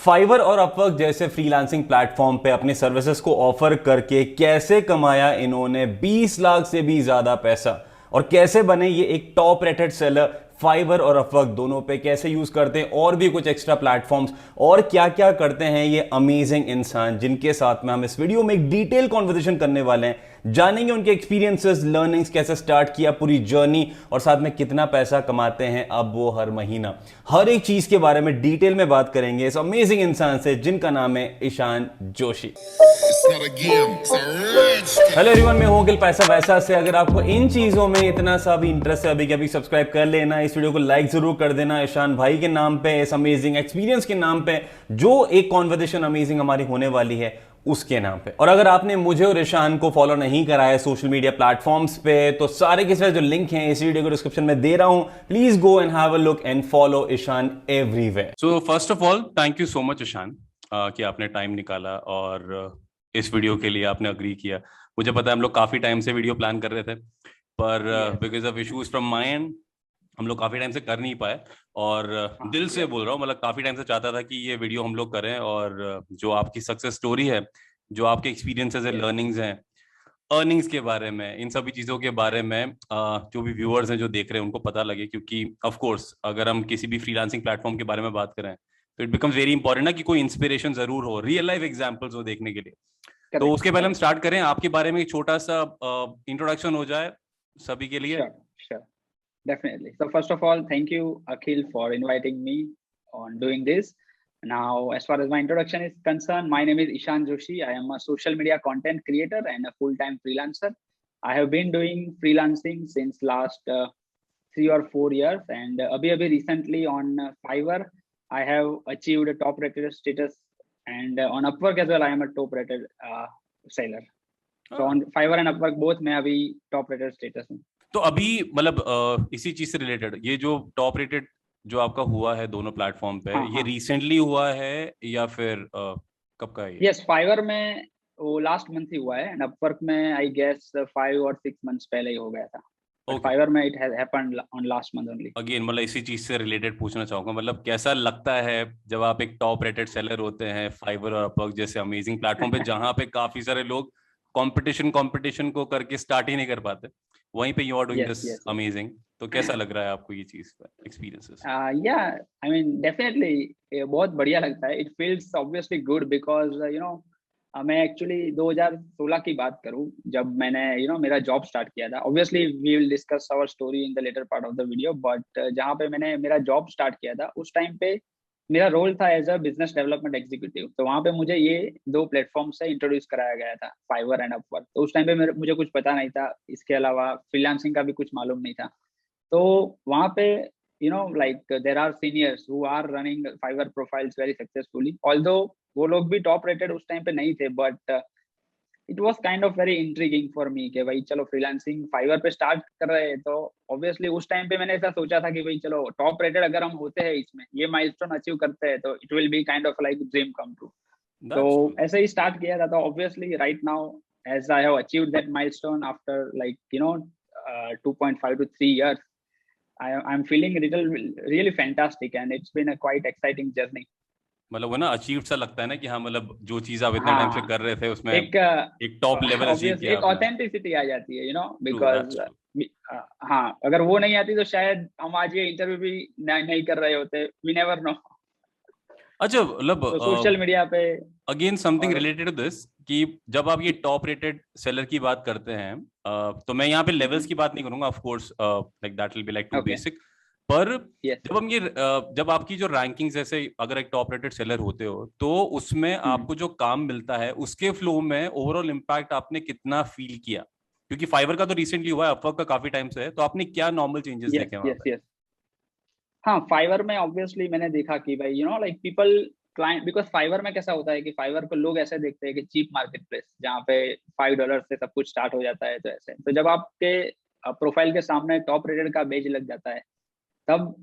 Fibre और Upwork जैसे freelancing platform पे अपने सर्विसेज को ऑफर करके कैसे कमाया इन्होंने 20 लाख से भी ज्यादा पैसा, और कैसे बने ये एक टॉप रेटेड सेलर फाइवर और अपवर्क दोनों पे, कैसे यूज करते हैं और भी कुछ एक्स्ट्रा प्लेटफॉर्म्स, और क्या क्या करते हैं ये अमेजिंग इंसान जिनके साथ में हम इस वीडियो में एक डिटेल कॉन्वर्सेशन करने वाले हैं। जानेंगे उनके एक्सपीरियंसेस, लर्निंग्स, कैसे स्टार्ट किया पूरी जर्नी, और साथ में कितना पैसा कमाते हैं अब वो हर महीना। हर एक चीज के बारे में डिटेल में बात करेंगे इस अमेजिंग इंसान से जिनका नाम है ईशान जोशी। हेलो एवरीवन, मैं हूं अखिल पैसा वैसा से। अगर आपको इन चीजों में इतना सा भी इंटरेस्ट है अभी के अभी सब्सक्राइब कर लेना, इस वीडियो को लाइक जरूर कर देना ईशान भाई के नाम पे, इस अमेजिंग एक्सपीरियंस के नाम पे, जो एक कॉन्वर्सेशन अमेजिंग हमारी होने वाली है उसके नाम पे। और अगर आपने मुझे और ईशान को फॉलो नहीं करा है सोशल मीडिया प्लेटफॉर्म्स पे, तो सारे के सारे जो लिंक हैं इस वीडियो को डिस्क्रिप्शन में दे रहा हूं, please go and have a look and follow Ishan everywhere. So first of all thank you so much Ishan कि आपने टाइम निकाला और इस वीडियो के लिए आपने अग्री किया। मुझे पता है हम लोग काफी टाइम से वीडियो प्लान कर रहे थे, पर because of issues from my and हम लोग काफी टाइम से कर नहीं पाए। और दिल से बोल रहा हूँ, मतलब काफी टाइम से चाहता था कि ये वीडियो हम लोग करें, और जो आपकी सक्सेस स्टोरी है, जो आपके एक्सपीरियंसेस है, लर्निंग्स हैं, अर्निंग्स के बारे में, इन सभी चीजों के बारे में जो भी व्यूअर्स हैं जो देख रहे हैं उनको पता लगे। क्योंकि ऑफ कोर्स अगर हम किसी भी फ्रीलांसिंग प्लेटफॉर्म के बारे में बात करें तो इट बिकम्स वेरी इंपॉर्टेंट ना कि कोई इंस्पिरेशन जरूर हो, रियल लाइफ एग्जांपल्स हो देखने के लिए। तो उसके पहले हम स्टार्ट करें, आपके बारे में एक छोटा सा इंट्रोडक्शन हो जाए सभी के लिए। Sure, definitely. So first of all, thank you, Akhil, for inviting me on doing this. Now, as far as my introduction is concerned, my name is Ishan Joshi. I am a social media content creator and a full-time freelancer. I have been doing freelancing since last 3 or 4 years, and abhi recently on Fiverr, I have achieved a top-rated status, and on Upwork as well, I am a top-rated seller. So on Fiverr and Upwork both में अभी top-rated status हूँ। तो अभी मतलब इसी चीज से related ये जो टॉप रेटेड जो आपका हुआ है दोनों प्लेटफॉर्म पे, ये रिसेंटली हुआ है या फिर कब का है? यस, फाइवर में वो लास्ट मंथ ही हुआ है, एंड अपवर्क में आई गेस 5 or 6 months पहले ही हो गया था। फाइवर में it has happened on last month only. Again मतलब इसी चीज से रिलेटेड पूछना चाहूंगा, मतलब कैसा लगता है जब आप एक टॉप रेटेड सेलर होते हैं फाइवर और अपवर्क जैसे अमेजिंग प्लेटफॉर्म पे, जहां पे काफी सारे लोग कंपटीशन को करके स्टार्ट ही नहीं कर पाते, वहीं पे you are doing this amazing. तो कैसा लग रहा है आपको ये चीज, एक्सपीरियंसेस? या आई मीन डेफिनेटली बहुत बढ़िया लगता है। It feels obviously good because you know मैं एक्चुअली 2016 की बात करूं जब मैंने मेरा जॉब स्टार्ट किया था। Obviously we will discuss our story in the latter part of the video, but जहां पे मैंने मेरा जॉब स्टार्ट किया था उस टाइम पे मेरा रोल था as a business development executive. तो वहां पे मुझे ये 2 प्लेटफॉर्म से इंट्रोड्यूस कराया गया था, फाइवर एंड अपवर्क। तो उस टाइम पे मुझे कुछ पता नहीं था, इसके अलावा फ्रीलांसिंग का भी कुछ मालूम नहीं था। तो वहां पे like there are seniors who are running Fiverr profiles very successfully, although वो लोग भी टॉप रेटेड उस टाइम पे नहीं थे, but it was kind of very intriguing for me कि भाई चलो फ्रीलांसिंग फाइवर पे स्टार्ट कर रहे हैं। तो ऑब्वियसली उस टाइम पे मैंने ऐसा सोचा था कि भाई चलो टॉप रेटेड अगर हम होते हैं, इसमें ये माइलस्टोन अचीव करते हैं, तो it will be kind of like dream come true. तो ऐसे ही स्टार्ट किया था। तो obviously right now as I have achieved that milestone after like 2.5 to 3 years, I'm feeling really fantastic, and it's been a quite exciting journey. मतलब वो ना achieve सा लगता है ना कि हाँ, मतलब जो चीज आप इतना टाइम से कर रहे थे उसमें एक टॉप लेवल अचीव किया, एक ऑथेंटिसिटी आ जाती है बिकॉज हाँ, अगर वो नहीं आती तो शायद हम आज ये इंटरव्यू भी नहीं कर रहे होते। We never know. अच्छा, मतलब सोशल मीडिया पे again something related to this कि जब आप ये टॉप रेटेड सेलर की बात करते हैं, तो मैं यहाँ पे लेवल्स की बात नहीं करूंगा, of course like that will be like too basic, पर जब हम ये जब आपकी जो रैंकिंग जैसे अगर एक टॉप रेटेड सेलर होते हो तो उसमें आपको जो काम मिलता है उसके फ्लो में ओवरऑल इम्पैक्ट आपने कितना फील किया? क्योंकि फाइवर का तो रिसेंटली हुआ है, अपवर्क का काफी टाइम से है, तो आपने क्या नॉर्मल चेंजेस देखे वहां पे? हाँ, फाइवर में ऑब्वियसली मैंने देखा कि भाई like people client, because Fiverr में कैसा होता है कि फाइवर को लोग ऐसे देखते हैं कि चीप मार्केट प्लेस जहाँ पे $5 से सब कुछ स्टार्ट हो जाता है। तो ऐसे तो जब आपके प्रोफाइल के सामने टॉप रेटेड का बेज लग जाता है, तब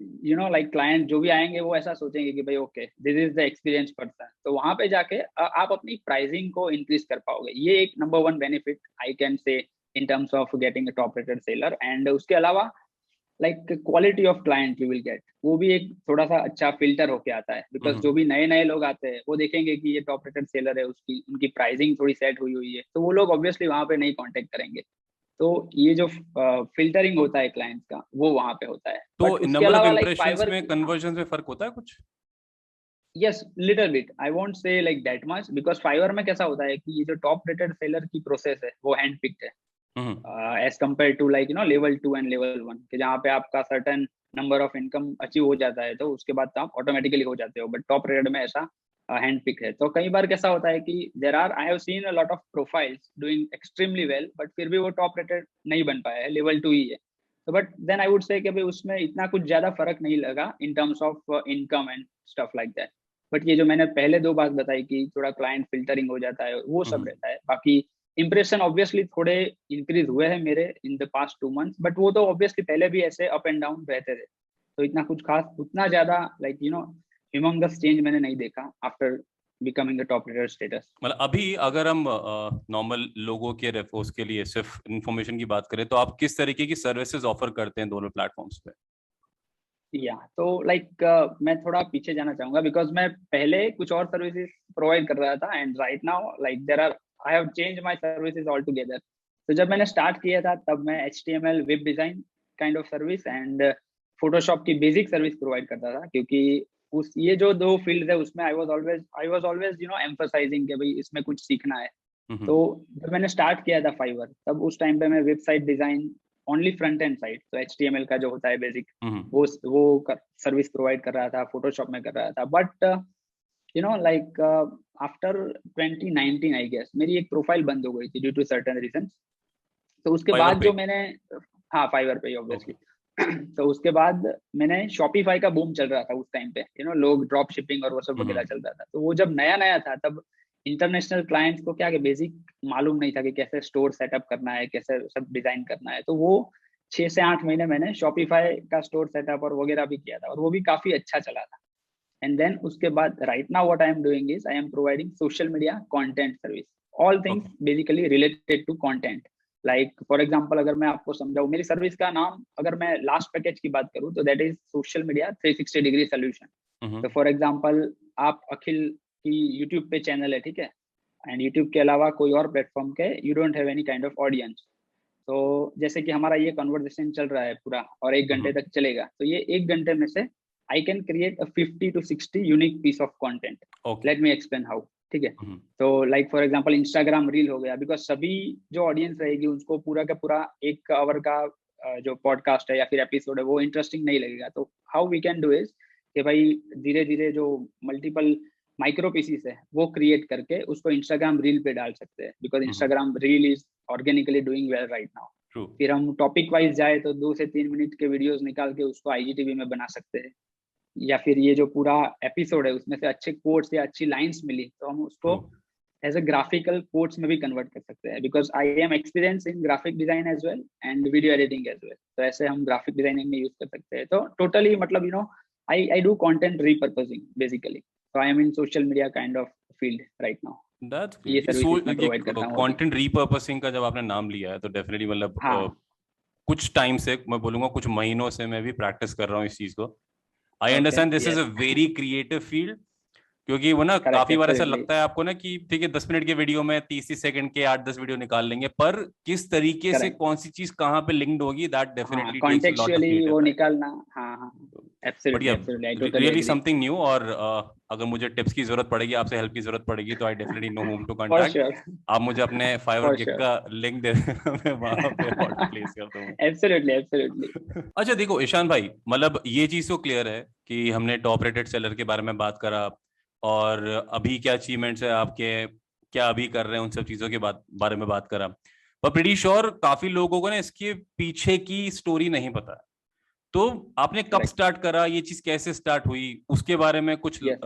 लाइक क्लाइंट जो भी आएंगे वो ऐसा सोचेंगे कि भाई okay this is the experience person. तो वहां पे जाके आप अपनी प्राइसिंग को इंक्रीज कर पाओगे। ये एक number 1 benefit I can say in terms of getting a top rated seller. And उसके अलावा like quality of client you will get, वो भी एक थोड़ा सा अच्छा फिल्टर होके आता है, बिकॉज जो भी नए नए लोग आते हैं वो देखेंगे कि ये टॉप रेटेड सेलर है, उसकी उनकी प्राइसिंग थोड़ी सेट हुई हुई है, तो वो लोग ऑब्वियसली वहां पे नहीं कांटेक्ट करेंगे। तो ये जो फिल्टरिंग होता है क्लाइंट्स का, वो वहां पे होता है। तो बट उसके नंबर ऑफ अलावा लाइक इम्प्रेशंस फाइवर, में, कन्वर्जन में फर्क होता है कुछ? Yes little bit, I won't say like that much, because Fiverr में कैसा होता है कि ये जो टॉप रेटेड सेलर की प्रोसेस है वो हैंड पिक्ड है, as compare to like level 2 and level 1, कि जहाँ पे आपका certain number of income achieve हो जाता है तो उसके बाद तो आप ऑटोमेटिकली हो जाते हो, बट टॉप रेटेड में ऐसा हैंड पिक है। तो कई बार कैसा होता है कि there are, I have seen a lot of profiles doing extremely well, but फिर भी वो टॉप रेटेड नहीं बन पाया है, लेवल 2 ही है। तो बट देन आई वुड से कि भाई उसमें इतना कुछ ज्यादा फर्क नहीं लगा in terms of income and stuff like that. But ये जो मैंने पहले दो बात बताई कि थोड़ा क्लाइंट फिल्टरिंग हो जाता है, वो सब रहता है। बाकी इंप्रेशन ऑब्वियसली थोड़े इंक्रीज हुए हैं मेरे in the past 2 months, but वो तो ऑब्वियसली पहले भी ऐसे अप एंड डाउन रहते थे, तो इतना कुछ खास उतना ज्यादा लाइक ह्यूमंगस चेंज मैंने नहीं देखा after becoming a top rater status. मतलब अभी अगर हम नॉर्मल लोगों के रेफर्स के लिए सिर्फ इंफॉर्मेशन की बात करें, तो आप किस तरीके की सर्विसेज ऑफर करते हैं दोनों प्लेटफॉर्म्स पे? या तो लाइक मैं थोड़ा पीछे जाना चाहूंगा, बिकॉज मैं पहले कुछ और सर्विसेज प्रोवाइड कर रहा था, and right now like there are, I have change my services all together. तो जब मैंने स्टार्ट किया था तब मैं HTML web design kind of service and Photoshop की बेसिक सर्विस प्रोवाइड करता था, क्योंकि उस ये जो दो फील्ड है उसमें आई वाज ऑलवेज एम्फसाइजिंग कि भाई इसमें कुछ सीखना है। तो जब मैंने स्टार्ट किया था फाइवर, तब उस टाइम पे मैं website design only front end side, तो HTML का जो होता है बेसिक, वो सर्विस प्रोवाइड कर रहा था, फोटोशॉप में कर रहा था। But like after 2019 I guess मेरी एक प्रोफाइल बंद हो गई थी ड्यू टू सर्टेन रीजन। तो उसके फाइवर बाद पे? जो मैंने, हाँ फाइवर पे ओके। ऑब्वियसली। तो उसके बाद मैंने शॉपिफाई का बूम चल रहा था उस टाइम पे, लोग ड्रॉप शिपिंग और वो सब वगैरह चल रहा था, तो वो जब नया नया था तब इंटरनेशनल क्लाइंट्स को क्या बेसिक मालूम नहीं था कि कैसे स्टोर सेटअप करना है, कैसे सब डिजाइन करना है। तो वो 6 से 8 महीने मैंने शॉपिफाई का स्टोर सेटअप और वगैरह भी किया था, और वो भी काफी अच्छा चला था। एंड देन उसके बाद right now what I am doing is I am providing social media content service, all things okay. Basically related to content. Like for example अगर मैं आपको समझाऊं, मेरी सर्विस का नाम अगर मैं लास्ट पैकेज की बात करूं तो that is social media 360 degree solution. तो फॉर एग्जांपल आप अखिल की यूट्यूब पे चैनल है, ठीक है, एंड यूट्यूब के अलावा कोई और प्लेटफॉर्म के you don't have any kind of audience. तो जैसे कि हमारा ये कन्वर्सेशन चल रहा है पूरा और 1 घंटे तक चलेगा, तो ये 1 घंटे में से I can create a 50 to 60 unique piece of content. Okay. Let me explain how, ठीक है। तो like for example Instagram reel हो गया, बिकॉज सभी जो ऑडियंस रहेगी उनको पूरा का पूरा 1 आवर का जो पॉडकास्ट है या फिर एपिसोड है वो इंटरेस्टिंग नहीं लगेगा। तो how we can do is कि भाई धीरे धीरे जो मल्टीपल माइक्रो पीसीस है वो क्रिएट करके उसको इंस्टाग्राम रील पे डाल सकते हैं, because Instagram reel is organically doing well right now. True. फिर हम टॉपिक वाइज जाए तो 2 से 3 मिनट के वीडियोस निकाल के उसको IGTV में बना सकते हैं, या फिर ये जो पूरा एपिसोड है उसमें से अच्छे कोट्स या अच्छी लाइंस मिली तो हम उसको एज अ ग्राफिकल कोट्स में भी कन्वर्ट कर सकते हैं, because I am experience in graphic design as well and video editing as well. तो ऐसे हम ग्राफिक डिजाइनिंग में यूज कर सकते हैं। तो टोटली मतलब आई डू कंटेंट रीपर्पजिंग बेसिकली। तो I am in social media kind of field right now. That's ये सर्विसेज मैं ग्रेट। ये प्रोवाइड करता हूँ अभी। कंटेंट रीपर्पसिंग का जब आपने नाम लिया है तो डेफिनेटली मतलब हाँ। कुछ टाइम से, मैं बोलूंगा कुछ महीनों से मैं भी प्रैक्टिस कर रहा हूँ इस चीज को। I okay. Understand this is a yes. Very creative field, क्योंकि वो ना करेक्ट। काफी बार ऐसा एब्सोल्युटली। लगता है आपको ना कि ठीक है 10 मिनट के वीडियो में 30 सेकंड के 8-10 वीडियो निकाल लेंगे, पर किस तरीके से करेक्ट। कौन सी चीज कहाँ पे लिंक्ड होगी, दैट हाँ definitely takes a lot of contextually creative वो टाइम। निकालना। हाँ हाँ। But absolutely yeah absolutely I totally really agree. Something new. और अगर मुझे टिप्स की जरूरत पड़ेगी, आपसे हेल्प की जरूरत पड़ेगी, तो I definitely know home to for contact. Sure. आप मुझे अपने फाइवर फॉर गिग श्योर। का लिंक दे देना, मैं वहां पे ऑर्डर प्लेस कर दूंगा। Absolutely absolutely. अच्छा देखो ईशान भाई, मतलब ये चीज तो क्लियर है कि हमने टॉप रेटेड सेलर के बारे में बात करा, और अभी क्या अचीवमेंट्स है आपके, क्या अभी कर रहे हैं, उन सब चीजों के बारे में बात करा। पर प्रीटी श्योर काफी लोगों को ना इसके पीछे की स्टोरी नहीं पता है। तो आपने कब करेक्ट। स्टार्ट करा, ये चीज कैसे स्टार्ट हुई, उसके बारे में कुछ यस।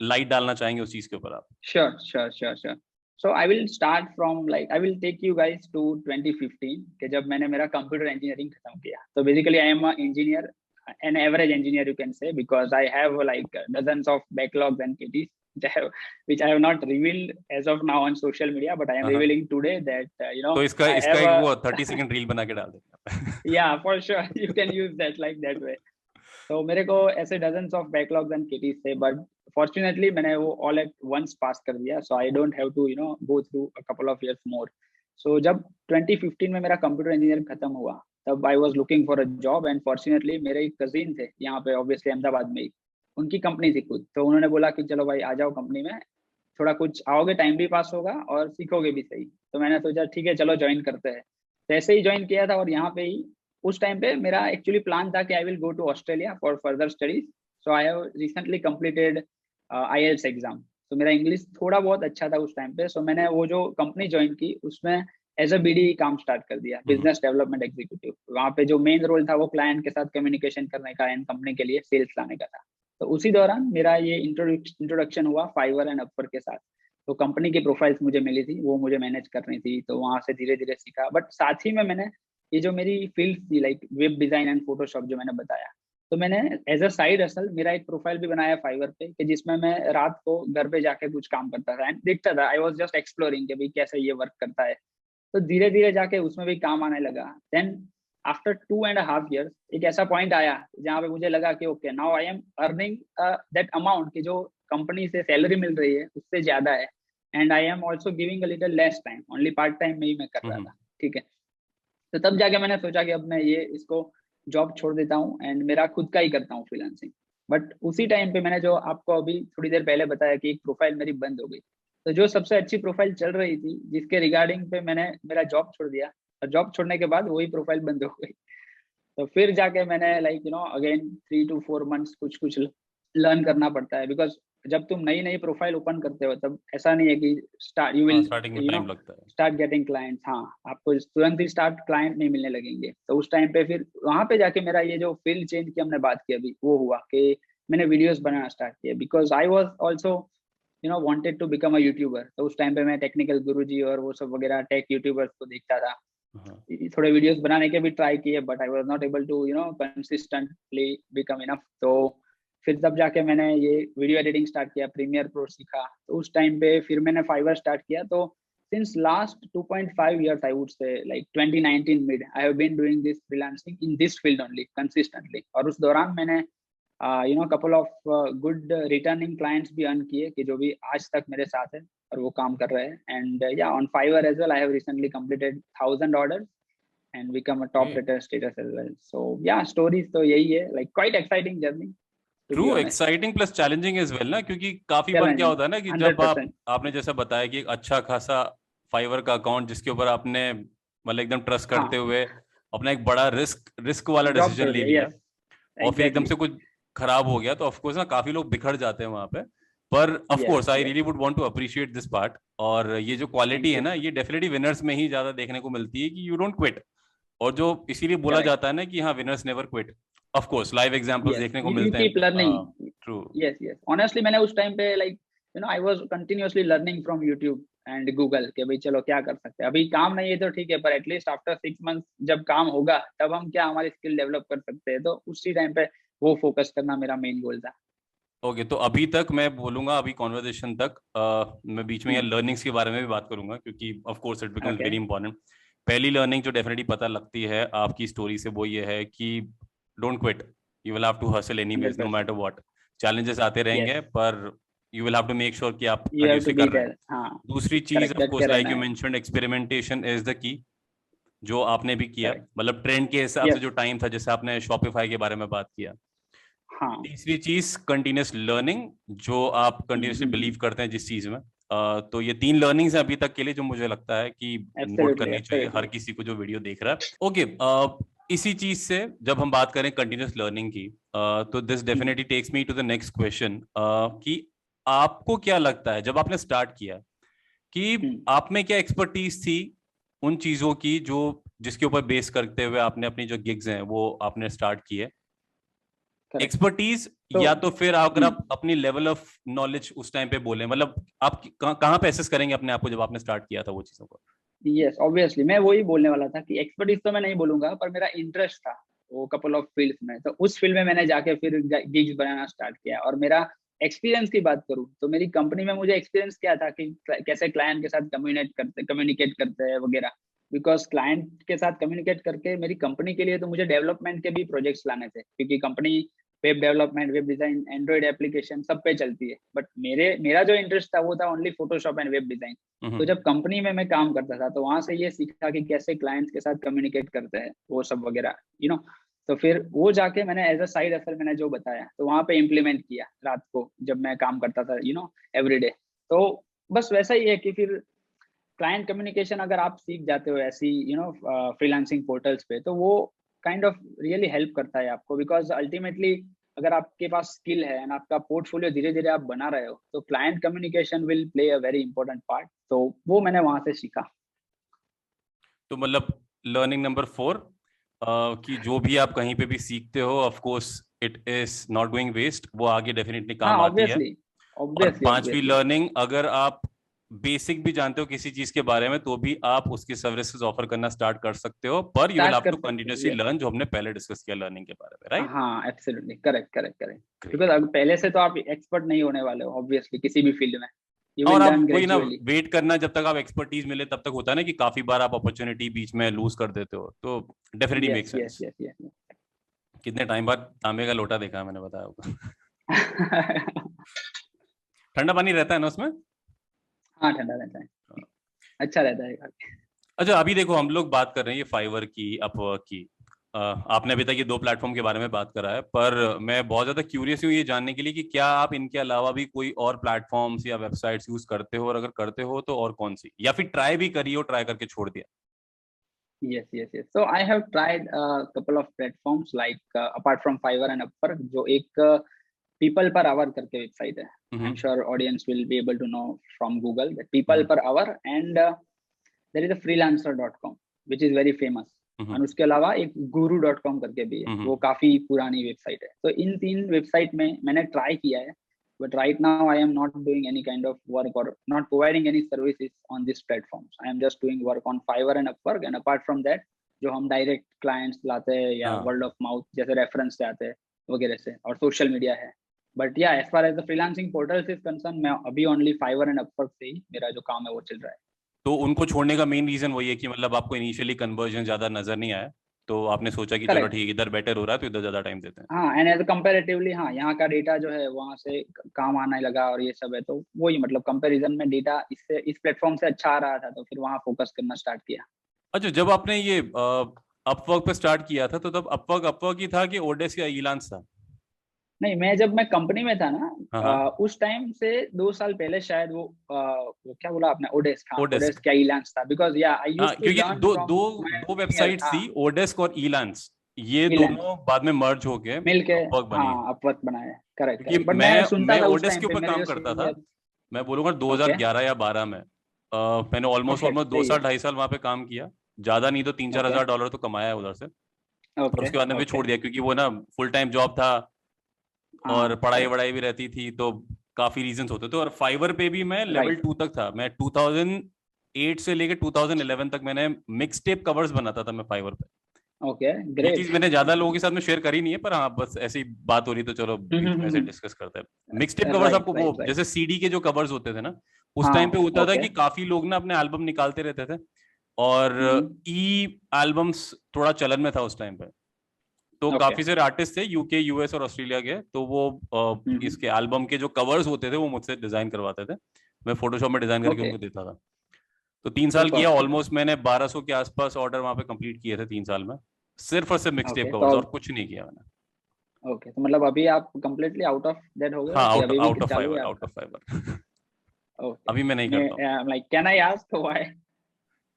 लाइट डालना चाहेंगे उस चीज के ऊपर आप? Sure sure sure sure. So I will start from like I will take you guys to 2015 के जब मैंने मेरा कंप्यूटर इंजीनियरिंग खत्म किया। तो basically I am a engineer, an average engineer you can say, because I have like dozens of backlogs and KTs. which I have not revealed as of now on social media, but I am revealing today that तो इसका I इसका have एक a वो 30 second reel बना के डाल देना। yeah, for sure you can use that like that way. तो मेरे को ऐसे dozens of backlogs and KTs थे, but fortunately मैंने वो all at once pass कर दिया, so I don't have to go through a couple of years more. So जब 2015 में मेरा कंप्यूटर इंजीनियर खत्म हुआ, तब I was looking for a job and fortunately मेरे एक कजिन थे यहाँ पे obviously अहमदाबाद में ही, उनकी कंपनी थी खुद, तो उन्होंने बोला कि चलो भाई आ जाओ कंपनी में, थोड़ा कुछ आओगे, टाइम भी पास होगा और सीखोगे भी सही। तो मैंने सोचा ठीक है चलो ज्वाइन करते हैं, तो ऐसे ही ज्वाइन किया था। और यहाँ पे ही उस टाइम पे मेरा एक्चुअली प्लान था कि I will go to Australia for further studies. So I have recently completed IELTS exam. तो मेरा इंग्लिश थोड़ा बहुत अच्छा था उस टाइम पे, सो मैंने वो जो कंपनी ज्वाइन की उसमें एज अ BD काम स्टार्ट कर दिया, बिजनेस डेवलपमेंट एग्जीक्यूटिव। वहाँ पे जो मेन रोल था वो क्लाइंट के साथ कम्युनिकेशन करने का एंड कंपनी के लिए सेल्स लाने का था। तो उसी दौरान मेरा ये इंट्रोडक्शन हुआ फाइवर एंड अपवर के साथ। तो कंपनी की प्रोफाइल्स मुझे मिली थी, वो मुझे मैनेज करनी थी, तो वहाँ से धीरे धीरे सीखा। बट साथ ही में मैंने ये जो मेरी फील्ड थी like web design and Photoshop जो मैंने बताया, तो मैंने एज अ साइड हसल मेरा एक प्रोफाइल भी बनाया फाइवर पे, कि जिसमें मैं रात को घर पे जाके कुछ काम करता था एंड देखता था। आई वाज जस्ट एक्सप्लोरिंग कि भाई कैसे ये वर्क करता है। तो धीरे धीरे जाके उसमें भी काम आने लगा। देन आफ्टर 2.5 years एक ऐसा पॉइंट आया जहाँ पे मुझे लगा कि okay now I am earning that amount कि जो कंपनी से सैलरी मिल रही है उससे ज्यादा है, and I am also giving a little less time, only part time में ही मैं कर रहा था। ठीक है, तो तब जाके मैंने सोचा कि अब मैं ये इसको जॉब छोड़ देता हूँ एंड मेरा खुद का ही करता हूँ फ्रीलांसिंग। बट उसी टाइम पे मैंने जो आपको अभी थोड़ी देर पहले बताया कि एक प्रोफाइल मेरी बंद हो गई, तो जो सबसे अच्छी प्रोफाइल चल रही थी जिसके रिगार्डिंग पे मैंने मेरा जॉब छोड़ दिया, और जॉब छोड़ने के बाद वही प्रोफाइल बंद हो गई। तो फिर जाके मैंने लाइक अगेन 3 to 4 months कुछ कुछ लर्न करना पड़ता है, बिकॉज जब तुम नई नई प्रोफाइल ओपन करते हो तब ऐसा नहीं है कि स्टार्ट यू विल स्टार्टिंग में टाइम लगता है। Start getting clients. हाँ, आपको तुरंत ही स्टार्ट क्लाइंट नहीं मिलने लगेंगे। तो उस टाइम पे फिर वहां पे जाके मेरा ये जो फील्ड चेंज की हमने बात की अभी, वो हुआ कि मैंने वीडियोस बनाना स्टार्ट किया, because I was also wanted to become a youtuber. तो उस टाइम पे मैं टेक्निकल गुरुजी और वो सब वगैरह टेक यूट्यूबर्स को देखता था, थोड़े वीडियोस बनाने के भी ट्राई किए, but I was not able to consistently become enough. तो फिर तब जाके मैंने ये वीडियो एडिटिंग स्टार्ट किया, प्रीमियर प्रो सीखा। तो उस टाइम पे फिर मैंने फाइवर स्टार्ट किया। तो since last 2.5 years I would say, like 2019 mid, I have been doing this freelancing in this field only consistently। और उस दौरान मैंने couple of good returning clients भी अर्न किए, कि जो भी आज तक मेरे साथ है और वो काम कर रहे हैं। एंड या on Fiverr as well I have recently completed 1000 orders and become a top rater status as well। so yeah, stories तो यही है, like quite exciting journey to true, be honest। Exciting plus challenging as well ना, क्योंकि काफी बार क्या challenging होता है ना कि जब 100%। आपने जैसा बताया कि एक अच्छा खासा फाइवर का अकाउंट जिसके ऊपर आपने मतलब एकदम ट्रस्ट करते हाँ, हुए अपना एक बड़ा रिस्क वाला जॉब डिसीजन छोड़ ले दिया, लिया, यस और फिर एकदम एग्जैक्टली। से कुछ खराब हो गया, तो ऑफ कोर्स ना काफी लोग बिखर जाते हैं वहां पे। पर of yes course I yes really would want to appreciate this part. और ये जो क्वालिटी थैंक है यू। ना, ये डेफिनेटली विनर्स में ही ज्यादा देखने को मिलती है कि यू डोंट क्विट। और जो इसीलिए बोला करेक्ट, जाता है ना कि हाँ, winners never quit. Of course live examples yes देखने को यू मिलते हैं। Keep learning. True. Yes yes honestly मैंने उस टाइम पे like I was continuously learning from YouTube and Google के भाई चलो क्या कर सकते हैं, अभी काम नहीं है तो ठीक है, पर एटलीस्ट आफ्टर 6 months जब काम होगा तब हम क्या हमारी स्किल डेवलप कर सकते हैं। तो उसी टाइम पे वो फोकस करना मेरा मेन गोल था। ओके, तो अभी तक मैं बोलूंगा, अभी कॉन्वर्जेशन तक मैं बीच में लर्निंग्स के बारे में भी बात करूंगा, क्योंकि of course it becomes okay, very important. पहली लर्निंग जो डेफिनेटली पता लगती है आपकी स्टोरी से, वो ये है कि don't quit, you will have to hustle hundred anyways no matter percent what. Challenges आते यस, रहेंगे, पर you will have to make sure कि आप you have to continuously be कर रहे हैं। देयर। हाँ, दूसरी चीज करेक्ट, ऑफ डट के कोर्स लाइक रहना यू है। Mentioned, experimentation is the key, जो आपने भी किया, करेक्ट, मतलब ट्रेंड के हिसाब से यस, जो टाइम था, जैसे आपने शॉपिफाई के बारे में बात किया। हाँ, तीसरी चीज कंटिन्यूस लर्निंग, जो आप कंटिन्यूसली बिलीव करते हैं जिस चीज में। तो ये 3 लर्निंग्स हैं अभी तक के लिए, जो मुझे लगता है कि नोट एब्सोल्युटली करनी चाहिए हर एब्सोल्युटली। किसी को जो वीडियो देख रहा है। ओके, इसी चीज से जब हम बात करें कंटिन्यूस लर्निंग की, तो this definitely takes me to the next question, कि आपको क्या लगता है जब आपने स्टार्ट किया, कि आप में क्या एक्सपर्टीज थी उन चीजों की जो जिसके ऊपर बेस करते हुए आपने अपनी जो गिग्स हैं वो आपने स्टार्ट की है? करेक्ट, एक्सपर्टीज, तो या तो फिर अगर आप अपनी लेवल ऑफ नॉलेज उस टाइम पे बोले, मतलब आप कहाँ पे एसेस करेंगे अपने आप को जब आपने स्टार्ट किया था वो चीजों को? यस ऑब्वियसली मैं वही बोलने वाला था कि एक्सपर्टीज तो मैं नहीं बोलूंगा, पर मेरा इंटरेस्ट था वो कपल ऑफ फील्ड्स में। तो उस फील्ड में मैंने जाके फिर गिग्स बनाना स्टार्ट किया, और मेरा एक्सपीरियंस की बात करूँ तो मेरी कंपनी में मुझे एक्सपीरियंस क्या था कि कैसे क्लाइंट के साथ कम्युनिकेट करते हैं वगैरह। बिकॉज क्लाइंट के साथ कम्युनिकेट करके मेरी कंपनी के लिए तो मुझे डेवलपमेंट के भी प्रोजेक्ट्स लाने थे, क्योंकि company web development, web design, Android application सब पे चलती है। बट मेरा जो इंटरेस्ट था वो था only Photoshop and web design. तो जब कंपनी में मैं काम करता था तो वहां से ये सीखा कि कैसे क्लाइंट्स के साथ कम्युनिकेट करते हैं वो सब वगैरह, तो फिर वो जाके मैंने एज अ साइड हसल मैंने जो बताया तो वहां पे इम्प्लीमेंट किया रात को जब मैं काम करता था, एवरीडे। तो बस वैसा ही है कि फिर क्लाइंट कम्युनिकेशन अगर आप सीख जाते हो ऐसी फ्रीलांसिंग पोर्टल्स पे, तो वो काइंड ऑफ रियली हेल्प करता है आपको। बिकॉज अल्टीमेटली अगर आपके पास स्किल है एंड आपका पोर्टफोलियो धीरे धीरे आप बना रहे हो, तो client communication will play a very important part. तो वो मैंने वहां से सीखा। तो मतलब लर्निंग नंबर 4, कि जो भी आप कहीं पे भी सीखते हो, of course it is not going waste, वो आगे डेफिनेटली हाँ, काम आती है। ऑब्वियसली और ऑब्वियसली पांचवी ऑब्वियसली। लर्निंग, अगर आप बेसिक भी जानते हो किसी चीज के बारे में तो भी आप उसकी सर्विसेज ऑफर करना स्टार्ट कर सकते हो, पर यू विल स्टार्ट हैव कर टू सकते कंटिन्यूअसली हैं। लर्न, जो हमने पहले डिस्कस किया लर्निंग के बारे में, राइट? हाँ, absolutely correct correct correct. Because great. अगर पहले से तो आप एक्सपर्ट नहीं होने वाले हो ऑब्वियसली किसी भी फील्ड में। यू और विल आप लर्न वही ना, ग्रेजुअली। वेट करना जब तक आप एक्सपर्टीज मिले तब तक होता है ना, कि काफी बार आप अपॉर्चुनिटी बीच में लूज कर देते हो, तो definitely make yes yes sense. Yes yes. कितने टाइम बाद तांबे का लोटा देखा है मैंने, बताया होगा। ठंडा पानी रहता है ना उसमें? हाँ, ठंडा रहता है, अच्छा रहता है काफी। अच्छा, अभी देखो हम लोग बात कर रहे हैं ये फाइवर की, अपवर्क की। आपने अभी तक ये 2 प्लेटफॉर्म के बारे में बात करा है, पर मैं बहुत ज्यादा क्यूरियस हूँ ये जानने के लिए कि क्या आप इनके अलावा भी कोई और प्लेटफॉर्म्स या वेबसाइट्स यूज करते हो, और अगर करते हो तो और कौन सी, या फिर ट्राई भी करी हो, ट्राई करके छोड़ दिया? Yes, yes, yes. So I have tried a couple of platforms like apart from Fiverr and Upwork, जो एक people per hour करके वेबसाइट है। I'm hmm. sure audience will be able to know from Google that people hmm. per hour, and there is a freelancer.com which is very famous। हम्म। और उसके अलावा एक guru.com करके भी है, हम्म। वो काफी पुरानी वेबसाइट है। तो इन 3 वेबसाइट में मैंने ट्राई किया है, but right now I am not doing any kind of work or not providing any services on these platforms। I am just doing work on Fiverr and Upwork, and apart from that जो हम direct clients लाते हैं या हाँ। Word of mouth जैसे reference से आते हैं वगैरह से, और सोशल मीडिया है। But yeah as far as the freelancing portals is concern, मैं अभी ओनली फाइवर एंड अपवर्क से ही मेरा जो काम है वो चल रहा है। तो उनको छोड़ने का मेन रीजन वही है कि मतलब आपको इनिशियली कन्वर्जन ज्यादा नजर नहीं आया, तो आपने सोचा कि चलो करेक्ट। ठीक, इधर बेटर हो रहा है तो इधर ज्यादा टाइम देते हैं। हाँ, एंड एज कंपेरेटिवली हाँ, यहाँ का डेटा जो है वहाँ से काम आने लगा और ये सब है, तो वही मतलब कंपैरिजन में डेटा इससे इस प्लेटफॉर्म से अच्छा आ रहा था, तो फिर वहाँ फोकस करना स्टार्ट किया। अच्छा, जब आपने ये अपवर्क पे स्टार्ट किया था, तो तब अपवर्क अपवर्क ही था कि ओडेस या इलांस था? नहीं, जब मैं कंपनी में था ना, हाँ हाँ। उस टाइम से 2 साल पहले शायद वो क्या बोला आपने, ओडेस्क, हाँ ओडेस्क। ओडेस्क क्या इलांस था। बिकॉज या आई हाँ, यूज टू क्योंकि लर्न दो फ्रॉम दो माय दो जूनियर। वेबसाइट्स हाँ, थी, ओडेस्क और इलांस। ये इलांस दोनों बाद में मर्ज होके मिलके अपवर्क बनी है। हाँ अपवर्क बनाया। करेक्ट क्योंकि करेक्ट, बट मैं सुनता मैं था उस ओडेस्क टाइम के पे ऊपर मेरे काम जो करता था। सीनियर। मैं बोलूंगा ओके 2011 या 12 में। मैंने ऑलमोस्ट ओके, ऑलमोस्ट दो सही है। साल 2.5 साल वहां पे काम किया। ज्यादा नहीं तो 3-4 हजार ओके डॉलर तो कमाया है उधर से। पर ओके उसके बाद में भी ओके। छोड़ दिया, क्योंकि वो ना फुल टाइम जॉब था, और हाँ, पढ़ाई करेक्ट। वढ़ाई भी रहती थी, तो काफी रीजंस होते थे। और फाइवर पे भी मैं लेवल राइट। 2 तक था। मैं 2008 से लेकर 2011 तक मैंने मिक्स टेप कवर्स बनाता था मैं फाइवर पे। ओके, ये ग्रेट। चीज मैंने ज्यादा लोगों के साथ में शेयर करी नहीं है, पर हाँ बस ऐसी बात हो रही तो चलो बीच में ऐसे डिस्कस करते हैं। मिक्स टेप कवर्स, राइट आपको वो राइट राइट। जैसे सीडी के जो कवर्स होते थे ना, उस टाइम पे हाँ, होता था ओके। कि काफी लोग ना अपने एल्बम निकालते रहते थे, और हम्म। ई एल्बम्स थोड़ा चलन में था उस टाइम पे। तो ओके। काफी सारे आर्टिस्ट थे यूके, यूएस और ऑस्ट्रेलिया के, तो वो इसके एल्बम के जो कवर्स होते थे वो मुझसे डिजाइन करवाते थे। मैं फोटोशॉप में डिजाइन करके ओके। उनको देता था। तो 3 साल सुपर किया सुपर। ऑलमोस्ट, मैंने 1200 के आसपास ऑर्डर वहां पे कंप्लीट किए थे 3 साल में। सिर्फ और सिर्फ मिक्स टेप ओके तो कवर्स, और कुछ नहीं किया मैंने। ओके, तो मतलब अभी आप कंप्लीटली आउट ऑफ दैट हो गए हाँ, हो कि आउट अभी भी आउट ऑफ चालू है फाइबर, आउट आपका? Of fibre. ओके। अभी मैं नहीं करता हूँ। Like can I ask why?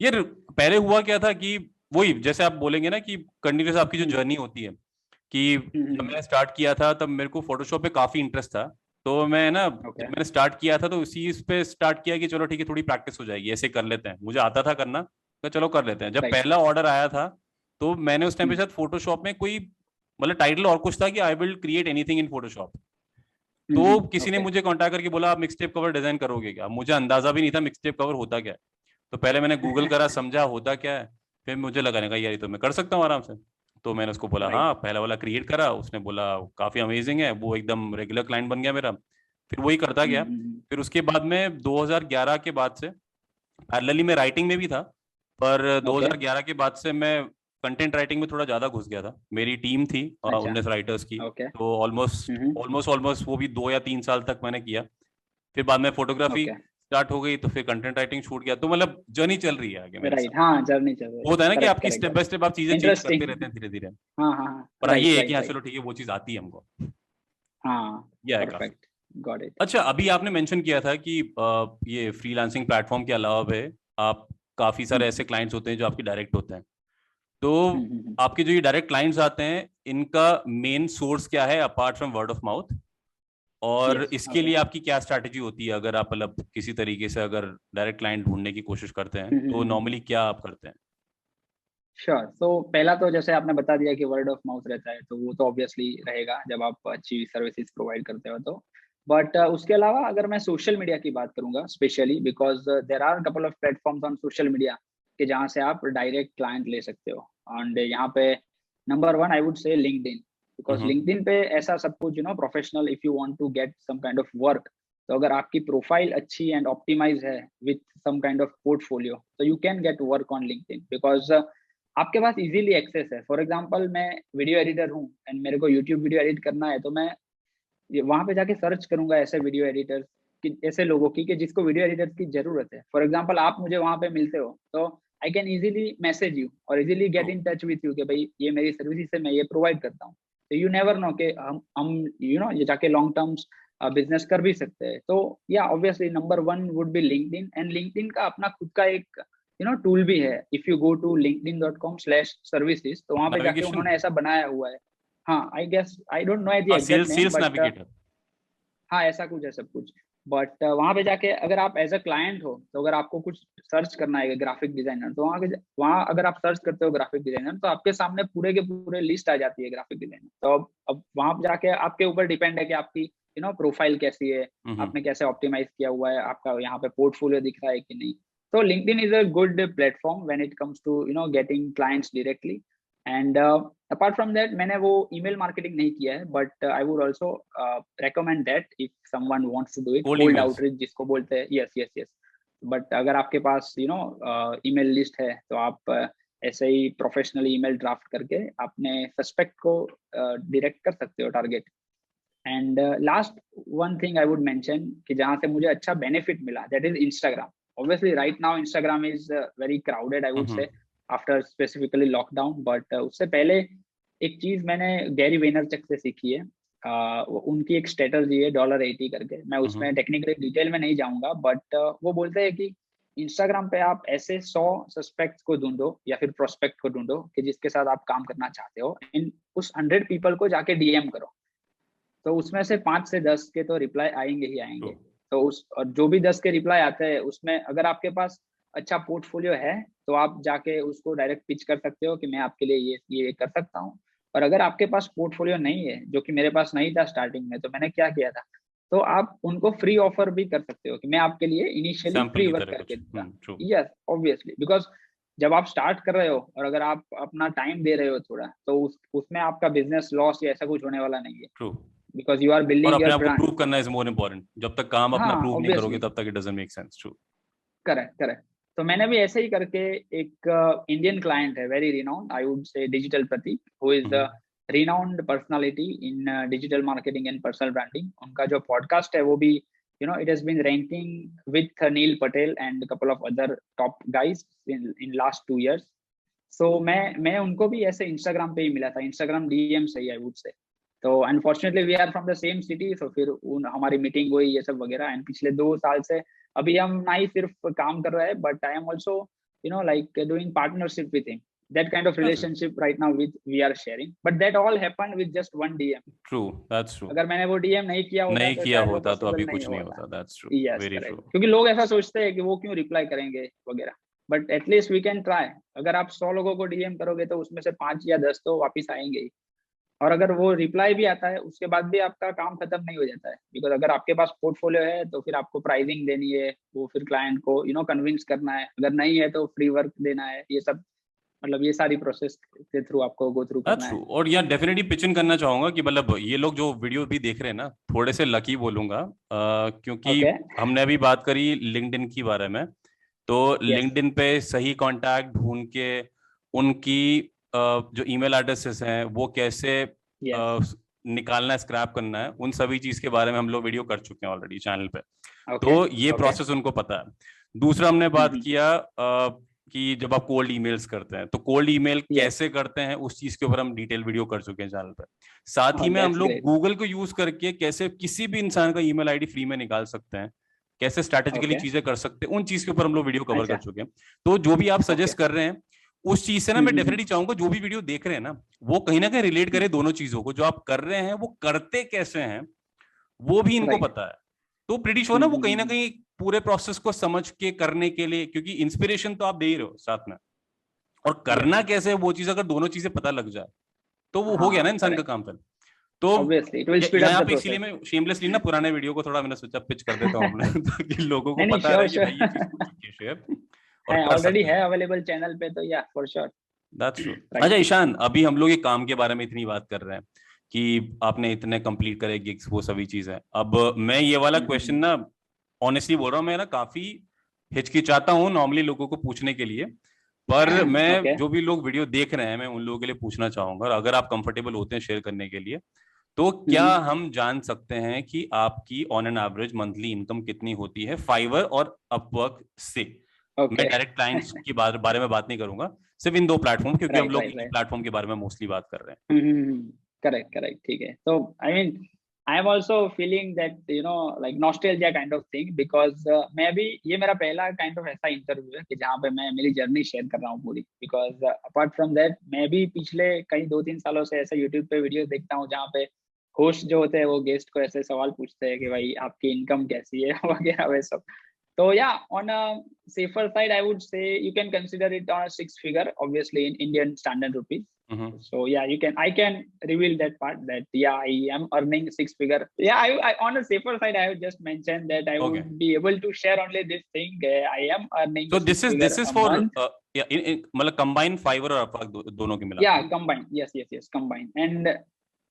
यार, पहले हुआ क्या था कि वही जैसे आप बोलेंगे ना कि कंटिन्यूस आपकी जो हम्म जर्नी होती है, कि जब हम्म। मैंने स्टार्ट किया था तब मेरे को फोटोशॉप पे काफी इंटरेस्ट था। तो मैं ना, जब ओके। मैंने स्टार्ट किया था तो उसी इस पे स्टार्ट किया कि चलो ठीक है, थोड़ी प्रैक्टिस हो जाएगी, ऐसे कर लेते हैं, मुझे आता था करना, तो चलो कर लेते हैं। जब राइट। पहला ऑर्डर आया था, तो मैंने उस टाइम पे शायद फोटोशॉप में कोई, मतलब टाइटल और कुछ था कि I will create anything in Photoshop. तो किसी ने ओके। मुझे कांटेक्ट करके बोला आप मिक्सटेप कवर डिजाइन करोगे क्या? मुझे अंदाजा भी नहीं था मिक्सटेप कवर होता क्या है। तो पहले मैंने गूगल करा, समझा होता क्या है। फिर मुझे लगाने का यार ये तो मैं कर सकता हूँ आराम से। तो मैंने उसको बोला हाँ, राइट। पहला वाला क्रिएट करा, उसने बोला काफी अमेजिंग है, वो एकदम रेगुलर क्लाइंट बन गया मेरा। फिर वही करता गया। हम्म। फिर उसके बाद में 2011 के बाद से पैरेलली मैं राइटिंग में भी था, पर ओके। 2011 के बाद से मैं कंटेंट राइटिंग में थोड़ा ज्यादा घुस गया था। मेरी टीम थी अच्छा। 19 राइटर्स की, ओके। तो ऑलमोस्ट ऑलमोस्ट ऑलमोस्ट वो भी 2 या 3 साल तक मैंने किया। फिर बाद में फोटोग्राफी ओके। स्टार्ट हो गई, तो फिर कंटेंट राइटिंग छूट गया। तो मतलब जर्नी चल रही है आगे मेरे साथ। राइट, हाँ जर्नी चल रही वो है, होता है ना कि करेक्ट आपकी correct step by correct. Step आप चीजें चेंज करते इंटरेस्टिंग। रहते हैं धीरे धीरे। हाँ हाँ हाँ, पर राइट ये है कि राइट हाँ राइट। चलो ठीक है, वो चीज आती है हमको। हाँ, यह है काफी। Perfect, got it. अच्छा, अभी आपने मेंशन किया था कि ये फ्रीलांसिंग प्लेटफॉर्म के अलावा भी आप काफी सारे ऐसे क्लाइंट्स होते हैं जो आपके डायरेक्ट होते हैं। तो हम्म। आपके जो ये डायरेक्ट क्लाइंट्स आते हैं, इनका मेन सोर्स क्या है apart from word of mouth? और यस, इसके ओके। लिए आपकी क्या स्ट्रैटेजी होती है अगर आप मतलब किसी तरीके से अगर डायरेक्ट क्लाइंट ढूंढने की कोशिश करते हैं, तो नॉर्मली क्या आप करते हैं? श्योर। तो पहला तो जैसे आपने बता दिया कि वर्ड ऑफ माउथ रहता है, तो वो तो ऑब्वियसली रहेगा जब आप अच्छी सर्विसेज प्रोवाइड करते हो तो। बट उसके अलावा अगर मैं सोशल मीडिया की बात करूंगा specially, because there are couple of platforms on social media कि जहाँ से आप डायरेक्ट क्लाइंट ले सकते हो। एंड यहाँ पे number one I would say LinkedIn, because hmm. LinkedIn पे ऐसा सब कुछ professional, if you want to get some kind of work, तो अगर आपकी प्रोफाइल अच्छी एंड ऑप्टिमाइज है with some kind of portfolio, तो you can get work on LinkedIn, because आपके पास इजीली एक्सेस है। फॉर एग्जांपल मैं वीडियो एडिटर हूँ एंड मेरे को यूट्यूब वीडियो एडिट करना है, तो मैं वहां पे जाके सर्च करूंगा ऐसे वीडियो एडिटर्स कि ऐसे लोगों की कि जिसको वीडियो एडिटर्स की जरूरत है। फॉर एग्जांपल आप मुझे वहां पे मिलते हो, तो I can easily message you और easily get in touch with you कि भाई ये मेरी सर्विस है, मैं ये प्रोवाइड करता हूँ। तो यू नेवर नो कि हम ये जाके लॉन्ग टर्म्स बिजनेस कर भी सकते हैं। तो या obviously number one would be LinkedIn, and LinkedIn का अपना खुद का एक टूल भी है। If you go to linkedin.com/services, तो वहां पे जाके नेविगेशन? उन्होंने ऐसा बनाया हुआ है। हाँ, I guess I don't know the exact sales name, sales but navigator. हाँ ऐसा कुछ है सब कुछ। बट वहां पे जाके अगर आप एज अ क्लाइंट हो, तो अगर आपको कुछ सर्च करना है ग्राफिक डिजाइनर, तो वहाँ अगर आप सर्च करते हो ग्राफिक डिजाइनर, तो आपके सामने पूरे के पूरे लिस्ट आ जाती है ग्राफिक डिजाइनर। तो अब वहां पे जाके आपके ऊपर डिपेंड है कि आपकी प्रोफाइल कैसी है, हम्म। आपने कैसे ऑप्टिमाइज किया हुआ है, आपका यहाँ पे पोर्टफोलियो दिख रहा है कि नहीं। तो LinkedIn is a good platform when it comes to getting clients directly. And apart from that, मैंने वो ईमेल मार्केटिंग नहीं किया है, but I would also recommend that if someone wants to do it, cold cold emails. Outreach जिसको बोलते हैं। Yes yes yes. But अगर आपके पास ईमेल लिस्ट है, तो आप ऐसे ही प्रोफेशनल ईमेल ड्राफ्ट करके अपने सस्पेक्ट को डायरेक्ट कर सकते हो target. And last one thing I would mention कि जहाँ से मुझे अच्छा बेनिफिट मिला, that is Instagram. Obviously right now Instagram is very crowded I would hmm. Say after specifically lockdown. But उससे पहले एक चीज मैंने गैरी वेनरचक से सीखी है। उनकी एक स्ट्रेटजी है $80 करके, मैं उसमें टेक्निकली डिटेल में नहीं जाऊंगा, बट वो बोलते हैं कि इंस्टाग्राम पे आप ऐसे 100 सस्पेक्ट्स को ढूंढो या फिर प्रोस्पेक्ट को ढूंढो कि जिसके साथ आप काम करना चाहते हो, इन उस 100 पीपल को जाके डीएम करो। तो उसमें से 5 से 10 के तो रिप्लाई आएंगे ही आएंगे। तो उस और जो भी 10 के रिप्लाई आते हैं, उसमें अगर आपके पास अच्छा पोर्टफोलियो है, तो आप जाके उसको डायरेक्ट पिच कर सकते हो कि मैं आपके लिए ये कर सकता हूँ। और अगर आपके पास पोर्टफोलियो नहीं है, जो कि मेरे पास नहीं था स्टार्टिंग में, तो मैंने क्या किया था, तो आप उनको फ्री ऑफर भी कर सकते हो कि मैं आपके लिए इनिशियली सैंपल फ्री की वर्क तरह करके कुछ। दूंगा। ट्रू। यस, ऑब्वियसली, बिकॉज जब आप स्टार्ट कर रहे हो और अगर आप अपना टाइम दे रहे हो थोड़ा, तो उसमें आपका बिजनेस लॉस या ऐसा कुछ होने वाला नहीं है, ट्रू। बिकॉज यू आर और बिल्डिंग अपने योर आप को ब्रांड। प्रूव करना इज मोर इम्पोर्टेंट। जब तक काम अपना हाँ प्रूव नहीं करोगे, ऑब्वियसली, तब तक it doesn't make sense. True. Correct correct. तो मैंने भी ऐसे ही करके एक इंडियन क्लाइंट है, very renowned I would say, digital Pratik, who is the renowned personality in digital marketing and personal branding. उनका जो पॉडकास्ट है वो भी it has been ranking with Neil Patel and couple of other top guys in last 2 years। सो मैं उनको भी ऐसे इंस्टाग्राम पे ही मिला था, इंस्टाग्राम डीएम से ही आई वुड से। तो unfortunately we are from the same city, तो फिर हमारी मीटिंग हुई ये सब वगैरह। एंड पिछले 2 साल से अभी हम ना ही सिर्फ काम कर रहे हैं, but I am also like doing partnership with him. That kind of relationship right now we are sharing, but that all happened with just one DM. True. That's true. अगर मैंने वो DM नहीं किया होता, नहीं तो किया शायद वो होता तो अभी पॉसिबल नहीं कुछ नहीं होता। होता। That's true. Yes, very true. Correct, क्योंकि लोग ऐसा सोचते हैं कि वो क्यों रिप्लाई करेंगे वगैरह, but at least we can try. अगर आप 100 लोगों को डीएम करोगे, तो उसमें से 5 या 10 तो वापिस आएंगे ही। और अगर वो रिप्लाई भी आता है, उसके बाद भी आपका काम खत्म नहीं हो जाता है, बिकॉज अगर आपके पास पोर्टफोलियो है, तो फिर आपको प्राइसिंग देनी है, वो फिर क्लाइंट को कन्विंस करना है, अगर नहीं है तो फ्री वर्क देना है, ये सब मतलब ये सारी प्रोसेस के थ्रू आपको गो थ्रू करना है। और यहाँ डेफिनेटली पिच इन करना चाहूंगा कि मतलब ये लोग जो वीडियो भी देख रहे हैं ना, थोड़े से लकी बोलूंगा, क्योंकि ओके। हमने अभी बात करी लिंक्डइन की बारे में। तो यस। लिंक्डइन पे सही कांटेक्ट ढूंढ के उनकी जो ईमेल एड्रेसेस हैं वो कैसे यस। निकालना है, स्क्रैप करना है, उन सभी चीज के बारे में हम लोग वीडियो कर चुके हैं ऑलरेडी चैनल पे। ओके। तो ये ओके। प्रोसेस उनको पता है। दूसरा हमने बात किया कि जब आप कोल्ड ईमेल्स करते हैं तो कोल्ड ईमेल कैसे करते हैं, उस चीज के ऊपर हम डिटेल वीडियो कर चुके हैं चैनल पे। साथ ही में हम लोग गूगल को यूज करके कैसे किसी भी इंसान का ईमेल आईडी फ्री में निकाल सकते हैं, कैसे स्ट्रैटेजिकली चीजें कर सकते हैं, उन चीज के ऊपर हम लोग वीडियो कवर कर चुके हैं। तो जो भी आप सजेस्ट कर रहे हैं उस चीज से ना मैं डेफिनेटली चाहूंगा जो भी वीडियो देख रहे हैं ना वो कहीं ना कहीं रिलेट करे दोनों चीजों को। जो आप कर रहे हैं वो करते कैसे हैं वो भी इनको पता है, तो प्रीटी श्योर ना वो कहीं ना कहीं पूरे प्रोसेस को समझ के करने के लिए, क्योंकि इंस्पिरेशन तो आप दे ही रहे हो साथ में, और करना कैसे है वो चीज अगर दोनों चीजें पता लग जाए तो वो हो गया ना इंसान का काम फिर। तो यहाँ पे इसीलिए मैं शेमलेसली ना पुराने वीडियो को थोड़ा मैंने सोचा पिच कर देता हूँ अपने ताकि लोगों को पता रहे कि भाई ये चीज हो चुकी है शेयर और ऑलरेडी है अवेलेबल चैनल पे, तो या फॉर श्योर। That's true. अच्छा ईशान, अभी हम लोग ये काम के बारे में इतनी बात कर रहे हैं कि आपने इतने कंप्लीट करे गिग्स, वो सभी चीजें। अब मैं ये वाला क्वेश्चन ना ऑनेस्टली बोल रहा हूँ, मैं ना काफी हिचकिचाता हूँ नॉर्मली लोगों को पूछने के लिए, पर मैं जो भी लोग वीडियो देख रहे हैं मैं उन लोगों के लिए पूछना चाहूंगा, और अगर आप कंफर्टेबल होते हैं शेयर करने के लिए, तो क्या हम जान सकते हैं कि आपकी on an average monthly income कितनी होती है फाइवर और अपवर्क से? मैं डायरेक्ट क्लाइंट्स की बारे में बात नहीं करूंगा, सिर्फ इन दो प्लेटफॉर्म, क्योंकि हम लोग प्लेटफॉर्म के बारे में मोस्टली बात कर रहे हैं। करेक्ट, ठीक है। तो I mean I am also feeling that like nostalgia kind of thing, because मैं भी, ये मेरा पहला काइंड ऑफ ऐसा इंटरव्यू है कि जहाँ पे मैं मेरी जर्नी शेयर कर रहा हूँ पूरी। बिकॉज अपार्ट फ्रॉम दैट मैं भी पिछले कई 2-3 सालों से ऐसे यूट्यूब पे वीडियो देखता हूँ जहाँ पे होस्ट जो होते हैं वो गेस्ट को ऐसे सवाल पूछते हैं कि भाई आपकी इनकम कैसी है वगैरह वे सब। So yeah, on a safer side, I would say you can consider it on a 6-figure, obviously in Indian standard rupees. So yeah, I can reveal that part that yeah, I am earning 6-figure. Yeah, I on a safer side, I would just mention that I would be able to share only this thing. I am earning. So this is for yeah, मतलब combine Fiverr और Upwork दोनों के मिला? Yeah, combine. Yes, combine. And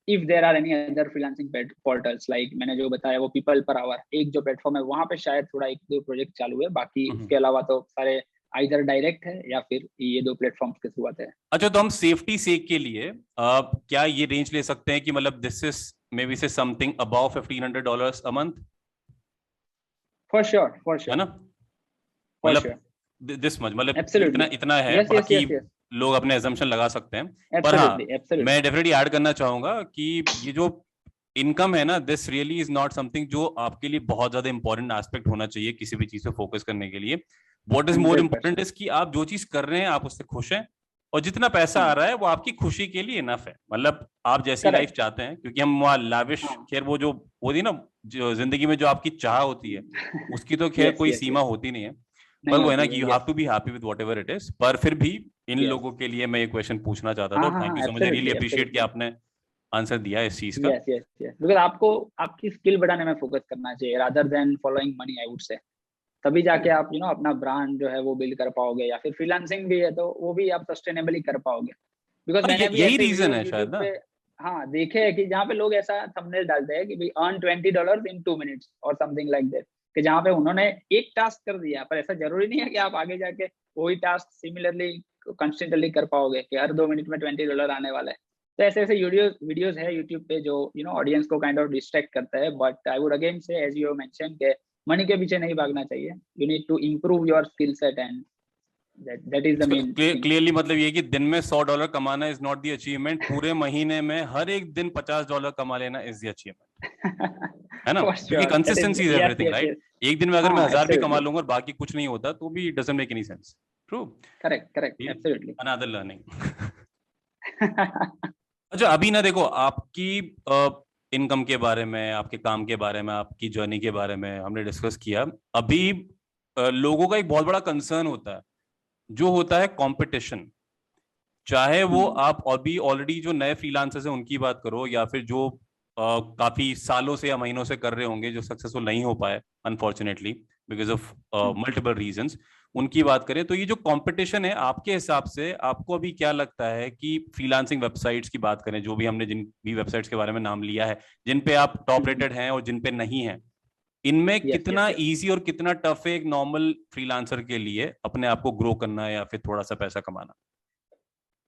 if there are any other freelancing portals like मैंने जो बताया वो people per hour एक जो प्लेटफॉर्म है वहां पे शायद थोड़ा 1-2 प्रोजेक्ट चालू है, बाकी इसके अलावा तो सारे आइदर डायरेक्ट है या फिर ये 2 प्लेटफॉर्म्स के थ्रू आते हैं। अच्छा, तो हम सेफ्टी सेक के लिए क्या ये रेंज ले सकते हैं कि मतलब दिस इज मे बी से something above $1,500 a month? For sure है ना, मतलब दिस मच, मतलब इतना है, बाकी लोग अपने assumption लगा सकते हैं। पर हाँ, मैं डेफिनेटली ऐड करना चाहूंगा कि ये जो इनकम है ना, this really is not something जो आपके लिए बहुत ज्यादा इंपॉर्टेंट एस्पेक्ट होना चाहिए किसी भी चीज पे फोकस करने के लिए। What is more important is कि आप जो चीज कर रहे हैं आप उससे खुश हैं, और जितना पैसा आ रहा है वो आपकी खुशी के लिए इनफ है। मतलब आप जैसी लाइफ चाहते हैं, क्योंकि हम वहाँ लाविश, खैर वो जो होती ना जो जिंदगी में जो आपकी चाह होती है उसकी तो खैर कोई सीमा होती नहीं है, पर वो है ना कि you have to be happy with whatever it is. पर फिर भी इन लोगों के लिए मैं ये क्वेश्चन पूछना चाहता था, और thank you so much, I really appreciate कि आपने आंसर दिया इस चीज का। यस बिकॉज़ आपको आपकी स्किल बढ़ाने में फोकस करना चाहिए rather than following money, I would से। तभी जाके आप अपना ब्रांड जो है वो बिल्ड कर पाओगे, या फिर फ्रीलांसिंग भी है तो वो भी आप सस्टेनेबली कर पाओगे। बिकॉज़ मैंने भी यही रीजन है शायद ना, हाँ देखे है कि जहाँ पे लोग ऐसा थंबनेल डालते हैं कि भाई अर्न $20 इन 2 मिनट्स और समथिंग लाइक दैट, कि जहाँ पे उन्होंने एक टास्क कर दिया, पर ऐसा जरूरी नहीं है कि आप आगे जाके वही टास्क सिमिलरली कंसिस्टेंटली कर पाओगे कि हर 2 मिनट में $20 आने वाला है। तो ऐसे वीडियोस है यूट्यूब पे जो ऑडियंस को काइंड ऑफ डिस्ट्रैक्ट करता है। But I would again say, as you mention, के मनी के पीछे नहीं भागना चाहिए। You need to improve your skill set, and that is the main clearly मतलब ये कि दिन में $100 कमाना इज नॉट द अचीवमेंट, पूरे महीने में हर एक दिन $50 कमा लेना इज द अचीवमेंट, है ना? क्योंकि कंसिस्टेंसी इज एवरीथिंग, राइट? एक दिन में अगर मैं 1000 भी कमा लूंगा और बाकी कुछ नहीं होता तो भी doesn't make any sense. True, correct, absolutely, another learning. अच्छा, अभी ना देखो, आपकी इनकम के बारे में, आपके काम के बारे में, आपकी जर्नी के बारे में हमने डिस्कस किया। अभी लोगों का एक बहुत बड़ा कंसर्न होता है, जो होता है कंपटीशन। चाहे वो आप अभी ऑलरेडी जो नए फ्रीलांसर्स हैं उनकी बात करो, या फिर जो काफी सालों से या महीनों से कर रहे होंगे जो सक्सेसफुल नहीं हो पाए unfortunately, because of multiple reasons, उनकी बात करें तो ये जो कंपटीशन है आपके हिसाब से, आपको अभी क्या लगता है कि फ्रीलांसिंग वेबसाइट्स की बात करें, जो भी हमने जिन भी वेबसाइट्स के बारे में नाम लिया है, जिन पे आप टॉप रेटेड हैं और जिन पे नहीं है, इनमें कितना इजी और कितना टफ है एक नॉर्मल फ्रीलांसर के लिए अपने आप को ग्रो करना या फिर थोड़ा सा पैसा कमाना?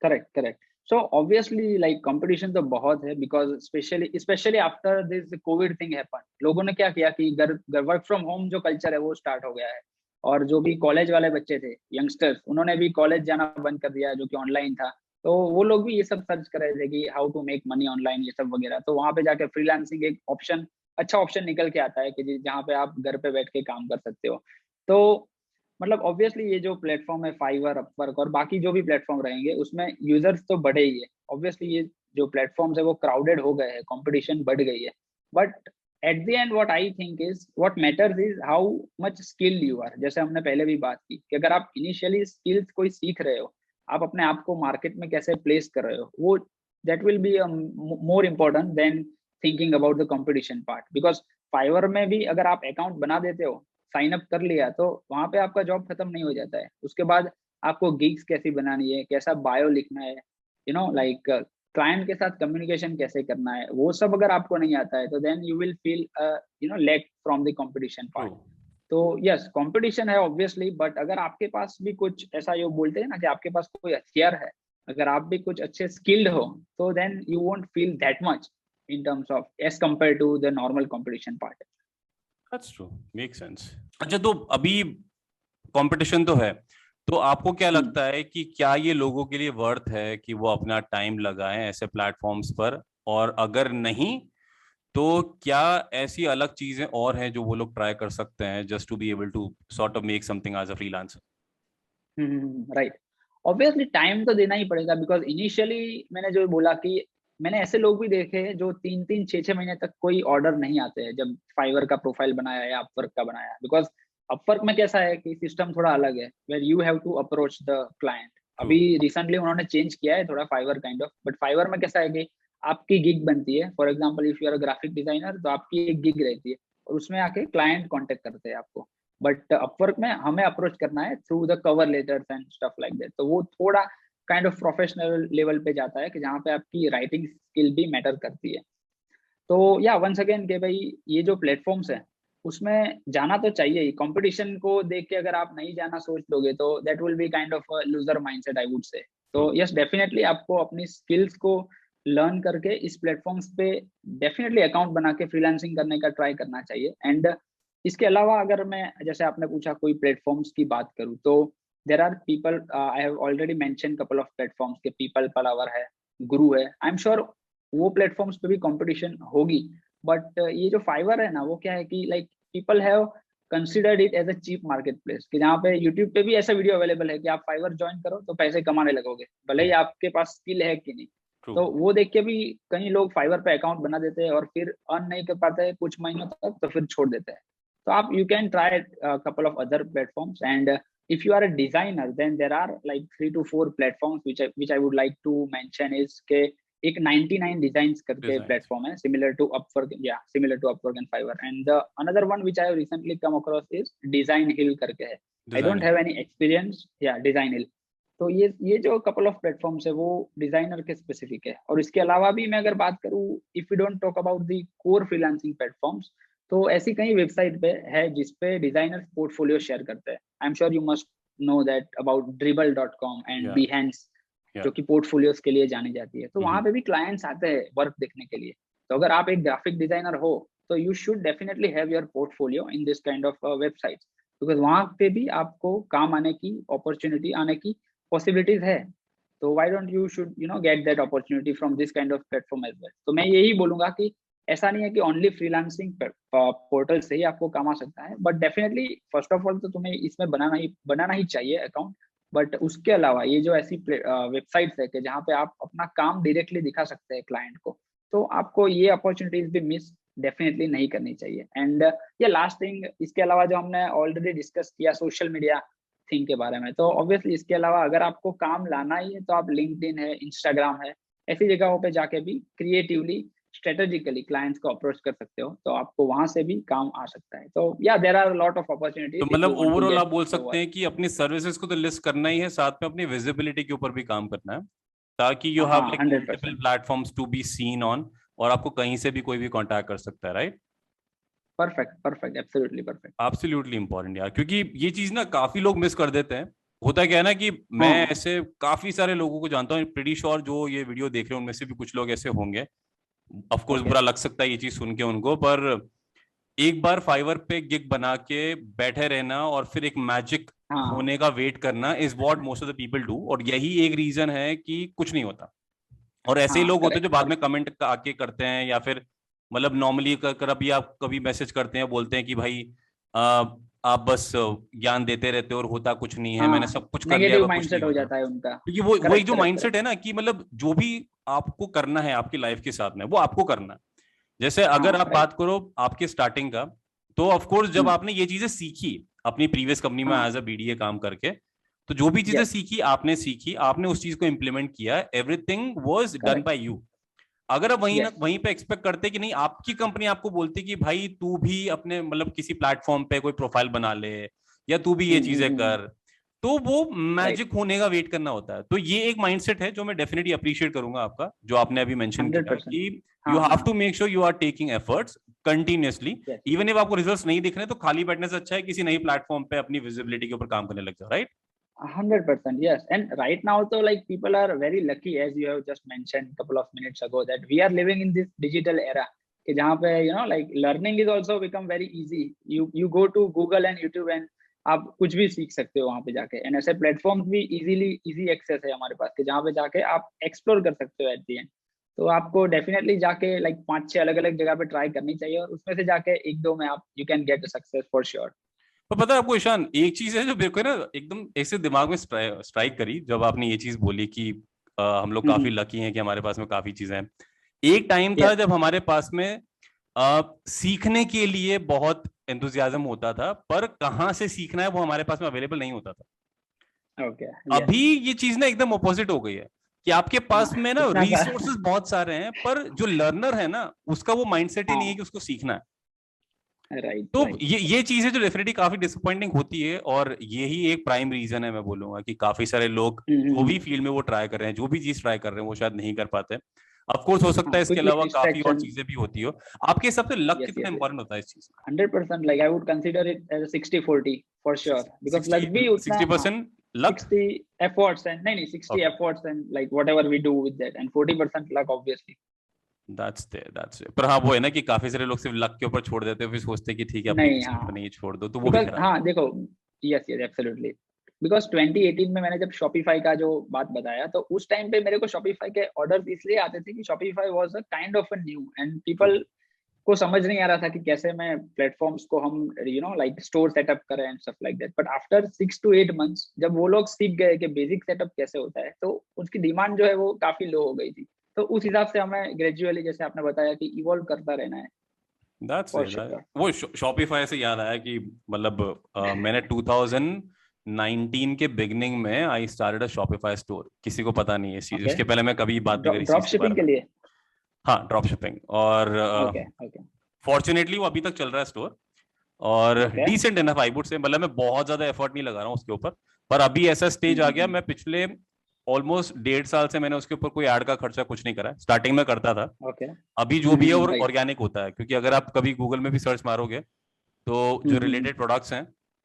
Correct correct. So obviously like competition तो बहुत है, because specially after this Covid thing happen, लोगों ने क्या किया कि घर वर्क फ्रॉम होम जो कल्चर है वो स्टार्ट हो गया है, और जो भी कॉलेज वाले बच्चे थे, यंगस्टर्स, उन्होंने भी कॉलेज जाना बंद कर दिया जो कि ऑनलाइन था, तो वो लोग भी ये सब सर्च कर रहे थे कि how to make money online, ये सब वगैरह। तो वहां पे जाके फ्रीलांसिंग एक ऑप्शन, अच्छा ऑप्शन निकल के आता है कि जहाँ पे आप घर पे बैठ के काम कर सकते हो। तो मतलब ऑब्वियसली ये जो प्लेटफॉर्म है फाइवर, अपवर्क और बाकी जो भी प्लेटफॉर्म रहेंगे, उसमें यूजर्स तो बढ़े ही है। ऑब्वियसली ये जो प्लेटफॉर्म्स है वो क्राउडेड हो गए हैं, कंपटीशन बढ़ गई है, but at the end what I think is what matters is how much skilled you are. जैसे हमने पहले भी बात की कि अगर आप इनिशियली स्किल्स कोई सीख रहे हो, आप अपने आप को मार्केट में कैसे प्लेस कर रहे हो, वो that will be more important than thinking about the competition part. Because Fiverr में भी अगर आप अकाउंट बना देते हो, साइन अप कर लिया, तो वहां पे आपका जॉब खत्म नहीं हो जाता है। उसके बाद आपको गिग्स कैसी बनानी है, कैसा बायो लिखना है, यू नो लाइक क्लाइंट के साथ कम्युनिकेशन कैसे करना है, वो सब अगर आपको नहीं आता है तो then you will feel you know lack from the competition part. तो यस कंपटीशन है ऑब्वियसली, बट अगर आपके पास भी कुछ ऐसा, जो बोलते हैं ना कि आपके पास कोई हथियार है, अगर आप भी कुछ अच्छे स्किल्ड हो, तो then you won't feel that much in terms of as compared to the normal competition part. That's true, makes sense. अच्छा, तो अभी कंपटीशन तो है, तो आपको क्या लगता है कि क्या ये लोगों के लिए वर्थ है कि वो अपना टाइम लगाएं ऐसे प्लेटफॉर्म्स पर, और अगर नहीं तो क्या ऐसी अलग चीजें और हैं जो वो लोग ट्राई कर सकते हैं just to be able to sort of make something as a freelancer? Right. Obviously time तो देना ही पड़ेगा, बिकॉज इनिशियली मैंने जो बोला कि मैंने ऐसे लोग भी देखे हैं जो 3-6 महीने तक कोई ऑर्डर नहीं आते हैं जब फाइवर का प्रोफाइल बनाया या अपवर्क का बनाया। बिकॉज अपवर्क में कैसा है कि सिस्टम थोड़ा अलग है, where you have to approach the client. अभी रिसेंटली उन्होंने चेंज किया है थोड़ा Fiverr kind of, but Fiverr में कैसा है कि आपकी गिग बनती है। For example if you are a graphic designer, तो आपकी एक गिग रहती है और उसमें आके क्लाइंट कॉन्टेक्ट करते हैं आपको। बट अपवर्क में हमें अप्रोच करना है through the cover letters and stuff like that, तो वो थोड़ा काइंड ऑफ प्रोफेशनल लेवल पे जाता है कि जहाँ पे आपकी राइटिंग स्किल भी मैटर करती है। तो या वंस अगेन के भाई ये जो प्लेटफॉर्म्स है उसमें जाना तो चाहिए ही। कंपटीशन को देख के अगर आप नहीं जाना सोच लोगे तो that will be kind of loser mindset I would say. तो यस डेफिनेटली आपको अपनी स्किल्स को लर्न करके इस प्लेटफॉर्म्स पे डेफिनेटली अकाउंट बना के फ्रीलांसिंग करने का ट्राई करना चाहिए। एंड इसके अलावा अगर मैं, जैसे आपने पूछा कोई प्लेटफॉर्म्स की बात करूँ, तो there are people, I have already mention couple of platforms के, पीपल पावर है, गुरु है। आई एम श्योर वो प्लेटफॉर्म्स पे भी कंपटीशन होगी, बट ये जो फाइवर है ना, वो क्या है कि like people have considered it as a cheap market place, कि जहाँ पे यूट्यूब पे भी ऐसा वीडियो अवेलेबल है कि आप फाइवर ज्वाइन करो तो पैसे कमाने लगोगे, भले ही आपके पास स्किल है कि नहीं। तो वो देख के भी कई लोग फाइवर पे अकाउंट बना देते हैं और फिर अर्न नहीं कर पाते कुछ महीनों तक, तो फिर छोड़ देते हैं। तो आप you can try couple of other platforms, and if you are a designer then there are like 3 to 4 platforms which I would like to mention is के एक 99 designs करके platform है, similar to Upwork and Fiverr, and the another one which I have recently come across is Design Hill करके है। I don't have any experience, Design Hill। तो ये जो couple of platforms है वो डिजाइनर के स्पेसिफिक है। और इसके अलावा भी मैं अगर बात करूँ, if we don't talk about the core freelancing platforms, तो ऐसी कई वेबसाइट पे है जिसपे डिजाइनर्स पोर्टफोलियो शेयर करते हैं। आई am sure you must know that about dribble.com and Behance, जो कि पोर्टफोलियोज के लिए जानी जाती है। तो वहां पे भी क्लाइंट्स आते हैं वर्क देखने के लिए। तो अगर आप एक ग्राफिक डिजाइनर हो तो you should definitely have your portfolio in this kind of websites, because वहां पे भी आपको काम आने की अपॉर्चुनिटी आने की पॉसिबिलिटीज है। तो why don't you should get that opportunity from this kind of platform as well. तो मैं यही बोलूंगा कि ऐसा नहीं है कि ओनली फ्रीलांसिंग पोर्टल से ही आपको कमा सकता है, but definitely first of all तो तुम्हें इसमें बनाना ही चाहिए अकाउंट। बट उसके अलावा ये जो ऐसी वेबसाइट्स है कि जहाँ पे आप अपना काम डायरेक्टली दिखा सकते हैं क्लाइंट को, तो आपको ये अपॉर्चुनिटीज भी मिस डेफिनेटली नहीं करनी चाहिए। एंड ये लास्ट थिंग, इसके अलावा जो हमने ऑलरेडी डिस्कस किया सोशल मीडिया थिंग के बारे में, तो ऑब्वियसली इसके अलावा अगर आपको काम लाना ही है तो आप लिंक्डइन है, इंस्टाग्राम है, ऐसी जगहों पे जाके भी क्रिएटिवली स्ट्रेटेजिकली क्लाइंट्स को अप्रोच कर सकते हो, तो आपको वहां से भी काम आ सकता है। तो yeah there are lot of opportunities. तो मतलब ओवरऑल आप बोल सकते हैं कि अपनी सर्विसेज को तो लिस्ट करना ही है, साथ में अपनी विजिबिलिटी के ऊपर भी काम करना है, ताकि यू हैव हाँ, like 100%। Multiple platforms to be seen on, और आपको कहीं से भी कोई भी कांटेक्ट कर सकता है, right? Perfect, perfect, absolutely perfect. Absolutely important यार, क्योंकि ये चीज ना काफी लोग मिस कर देते हैं। होता क्या है ना कि मैं हाँ, ऐसे काफी सारे लोगों को जानता हूँ, प्रीटी श्योर जो ये वीडियो देख रहे हैं उनमें से भी कुछ लोग ऐसे होंगे। ऑफ कोर्स ओके, बुरा लग सकता है ये चीज सुन के उनको, पर एक बार फाइवर पे गिग बना के बैठे रहना और फिर एक मैजिक हाँ, होने का वेट करना is what most of the people do, और यही एक रीजन है कि कुछ नहीं होता। और ऐसे ही हाँ, लोग होते हैं जो करेक्ट, बाद में करेक्ट। कमेंट आके करते हैं, या फिर मतलब नॉर्मली कभी आप कभी मैसेज करते हैं, बोलते हैं कि भाई आ, आप बस ज्ञान देते रहते हो और होता कुछ नहीं है, मैंने हाँ, सब कुछ कर लिया नेगेटिव पर कुछ नहीं माइंडसेट हो होता। जाता है उनका। क्योंकि वो एक करेक्ट, जो करेक्ट, माइंडसेट करेक्ट। है ना कि मतलब जो भी आपको करना है आपकी लाइफ के साथ में वो आपको करना है। जैसे अगर हाँ, आप राइट। बात करो आपके स्टार्टिंग का, तो ऑफ कोर्स जब हम्म, आपने ये चीजें सीखी अपनी प्रीवियस कंपनी में हाँ, एज अ बीडीए काम करके, तो जो भी चीजें यस, सीखी आपने उस चीज को इंप्लीमेंट किया, everything was done correct, by you. अगर आप वहीं ना यस। वहीं पे एक्सपेक्ट करते कि नहीं, आपकी कंपनी आपको बोलती कि भाई तू भी अपने मतलब किसी प्लेटफॉर्म पे कोई प्रोफाइल बना ले, या तू भी ये चीजें कर, तो वो राइट, मैजिक होने का वेट करना होता है। तो ये एक माइंडसेट है जो मैं डेफिनेटली अप्रिशिएट करूंगा आपका, जो आपने अभी मेंशन हंड्रेड किया परसेंट कि हाँ, यू हैव हाँ, to make sure you are taking efforts continuously. Yes, even if आपको रिजल्ट्स नहीं दिख रहे तो खाली बैठने से अच्छा है किसी नई प्लेटफॉर्म पे अपनी विजिबिलिटी के ऊपर काम करने लग जाओ, right? 100%, yes. And right now, so like people are very lucky, as you have just mentioned a couple of minutes ago, that we are living in this digital era. कि जहाँ पे like learning is also become very easy. You go to Google and YouTube and आप कुछ भी सीख सकते हो वहाँ पे जाके। And ऐसे platforms भी easy access है हमारे पास, कि जहाँ पे जाके आप explore कर सकते हो at the end। तो आपको definitely जाके like 5-6 अलग-अलग जगह पे try करनी चाहिए, और उसमें से जाके एक दो में आप you can get a success for sure। तो पता है आपको ईशान, एक चीज है जो मेरे को ना एकदम ऐसे दिमाग में स्ट्राइक करी जब आपने ये चीज बोली कि हम लोग काफी लकी हैं कि हमारे पास में काफी चीजें हैं। एक टाइम था Yes, जब हमारे पास में सीखने के लिए बहुत एंथुजियाज्म होता था, पर कहाँ से सीखना है वो हमारे पास में अवेलेबल नहीं होता था। okay, yes। अभी ये चीज ना एकदम ऑपोजिट हो गई है कि आपके पास में ना इतना सा रिसोर्सेज बहुत सारे हैं, पर जो लर्नर है ना उसका वो माइंडसेट ही नहीं है हाँ, कि उसको सीखना है। राइट, तो राइट। ये चीज है जो डेफिनेटली काफी डिसअपॉइंटिंग होती है, और यही एक प्राइम रीजन है मैं बोलूंगा कि काफी सारे लोग जो भी फील्ड में वो ट्राई कर रहे हैं, जो भी चीज ट्राई कर रहे हैं, वो शायद नहीं कर पाते। ऑफ कोर्स हो सकता हाँ, है इसके कुछ भी अलावा काफी और डिस्ट्रैक्शन। चीजें भी होती हो। आपके हिसाब से लक यस, कितना यस, यस। इंपॉर्टेंट होता है इस चीज 100%, like I would consider it as 60-40 for में? श्योर, बिकॉज लक 60 भी उतना, हाँ। 60% लक। 60 एफर्ट्स एंड नहीं नहीं 60 okay, efforts and like whatever we do with that, and 40% luck obviously. That's पर हाँ वो है ना कि काफी सारे लोग सिर्फ लक के ऊपर छोड़ देते हैं, फिर सोचते हैं कि ठीक है अपनी नहीं, किस्मत पे हाँ, नहीं छोड़ दो, तो वो भी बिकॉज खराब है। हाँ देखो, यस यस एब्सोल्युटली, बिकॉज 2018 में मैंने जब शॉपिफाई का जो बात बताया, तो उस टाइम पे मेरे को शॉपिफाई के ऑर्डर्स इसलिए आते थे कि Shopify was a kind of a new, and true. People को समझ नहीं आ रहा था कि कैसे मैं प्लेटफॉर्म्स को हम लाइक स्टोर सेटअप करें and stuff like that. But after 6 to 8 months जब वो लोग सीख गए कि बेसिक सेटअप कैसे होता है, तो उसकी डिमांड जो है वो काफी लो हो गई थी। तो उस हिसाब से हमें ग्रेजुअली, जैसे आपने बताया, कि इवॉल्व करता रहना है दैट्स फॉर इट। श्योर। वो शॉपिफाई से याद आया कि मतलब मैंने 2019 के बिगनिंग में I started a Shopify store. किसी को पता नहीं है इस चीज, ओके, उसके पहले मैं कभी बात नहीं करी इस ड्रॉप चीज के बारे शिपिंग के में। लिए। हाँ, ड्रॉप शिपिंग, और ओके, ओके, फॉर्चुनेटली वो अभी तक चल रहा है स्टोर, और okay. Decent enough I would say. मतलब मैं बहुत ज्यादा एफर्ट नहीं लगा रहा हूँ उसके ऊपर, पर अभी ऐसा स्टेज आ गया, मैं पिछले ऑलमोस्ट 1.5 साल से मैंने उसके ऊपर कोई ऐड का खर्चा कुछ नहीं करा है। स्टार्टिंग में करता था, ओके, अभी जो भी है वो राइट। ऑर्गेनिक होता है, क्योंकि अगर आप कभी गूगल में भी सर्च मारोगे तो जो रिलेटेड प्रोडक्ट्स हैं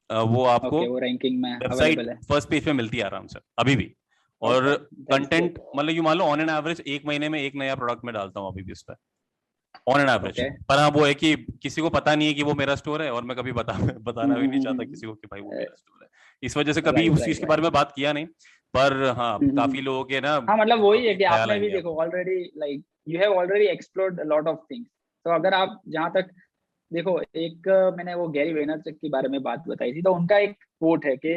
वो आपको ओके, वो रैंकिंग में वेबसाइट अवेलेबल है। फर्स्ट पेज पे मिलती है आराम से अभी भी। और ओके, दैट्स कंटेंट गुड। मतलब यू मान लो ऑन एन एवरेज एक महीने में एक नया प्रोडक्ट में डालता हूँ अभी भी उस पर, ऑन एन एवरेज। ओके। पर हाँ वो है कि किसी को पता नहीं है कि वो मेरा स्टोर है, और मैं कभी बताना भी नहीं चाहता किसी को कि भाई वो मेरा स्टोर है। इस वजह से कभी राइट, उस चीज राइट, के बारे राइट। में बात किया नहीं। पर हाँ काफी लोगों के ना हाँ, मतलब वही है कि ख्याल आपने भी आएंगे देखो आपको। Already, like you have already explored lot of things. तो अगर आप जहाँ तक देखो, एक मैंने वो गैरी वेनरचक के बारे में बात बताई थी, तो उनका एक कोट है कि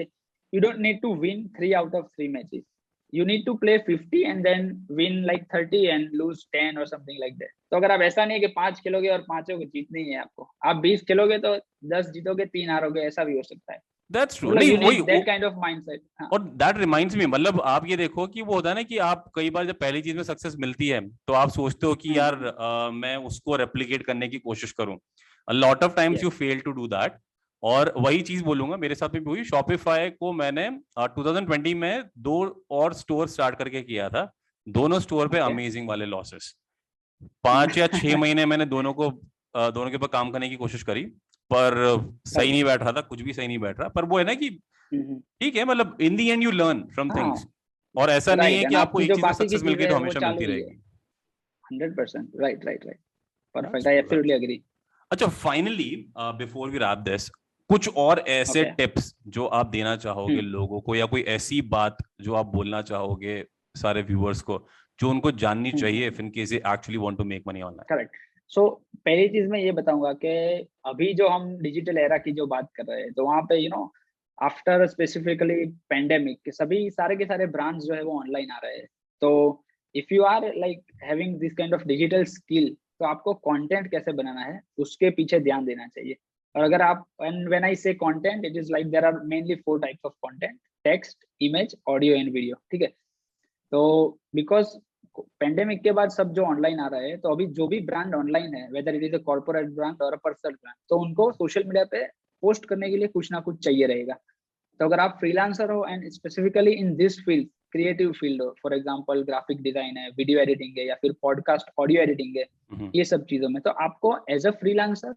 you don't need to win 3 out of 3 matches, you need to play 50 and then win like 30 and lose 10 और समथिंग लाइक दैट। तो अगर आप ऐसा नहीं है कि 5 खेलोगे और 5 को जीतनी है आपको, आप 20 खेलोगे तो 10 जीतोगे 3 हारोगे, ऐसा भी हो सकता है। That's true. मतलब नहीं you वही need that kind of mindset. हाँ. और दैट रिमाइंड्स मी, मतलब आप ये देखो कि वो होता है ना कि आप कई बार जब पहली चीज में सक्सेस मिलती है तो आप सोचते हो कि यार मैं उसको रेप्लिकेट करने की कोशिश करूं। A lot of times Yes. You fail to do that. और वही चीज बोलूंगा मेरे साथ में भी हुई। शॉपिफाई को मैंने 2020 में 2 और स्टोर स्टार्ट करके किया था। दोनों स्टोर पे Okay. अमेजिंग वाले लॉसेस। 5 या 6 महीने मैंने दोनों के ऊपर काम करने की कोशिश करी, पर सही Right. नहीं बैठ रहा था, कुछ भी सही नहीं बैठ रहा। पर वो है ना कि हम्म. ठीक है, मतलब इन दी एंड यू लर्न फ्रॉम हाँ. थिंग्स। और ऐसा नहीं है राइट. कि एंड आपको आपकी एक जो चीज में बाकी की सक्सेस मिल गई चीजें तो हैं वो हमेशा चालू मिलती ही है. रहेगी। 100%. Right, right, right. That's perfect. I true, that's absolutely agree. अच्छा, finally before we wrap this, कुछ और ऐसे Okay. टिप्स जो आप देना चाहोगे लोगों को, या कोई ऐसी बात जो आप बोलना चाहोगे सारे व्यूअर्स को, जो उनको जाननी चाहिए if in case they actually want to make money online? Correct. So पहली चीज मैं ये बताऊंगा कि अभी जो हम डिजिटल एरा की जो बात कर रहे हैं, तो वहाँ पे आफ्टर स्पेसिफिकली पेंडेमिक के सारे के सारे ब्रांड्स जो है वो ऑनलाइन आ रहे हैं. तो if you are like having this kind of digital skill, तो आपको कंटेंट कैसे बनाना है उसके पीछे ध्यान देना चाहिए. और अगर आप, when I say content, it is like there are mainly 4 types of content: text, image, audio and video. ठीक है. तो बिकॉज पेंडेमिक के बाद सब जो ऑनलाइन आ रहा है, तो अभी जो भी ब्रांड ऑनलाइन है, whether it is a corporate brand और अ पर्सनल ब्रांड, तो उनको सोशल मीडिया पे पोस्ट करने के लिए कुछ ना कुछ चाहिए रहेगा. तो अगर आप फ्रीलांसर हो and specifically in this field, creative field हो, फॉर एग्जांपल ग्राफिक डिजाइन है, वीडियो एडिटिंग है, या फिर पॉडकास्ट ऑडियो एडिटिंग है, ये सब चीजों में, तो आपको एज अ फ्रीलांसर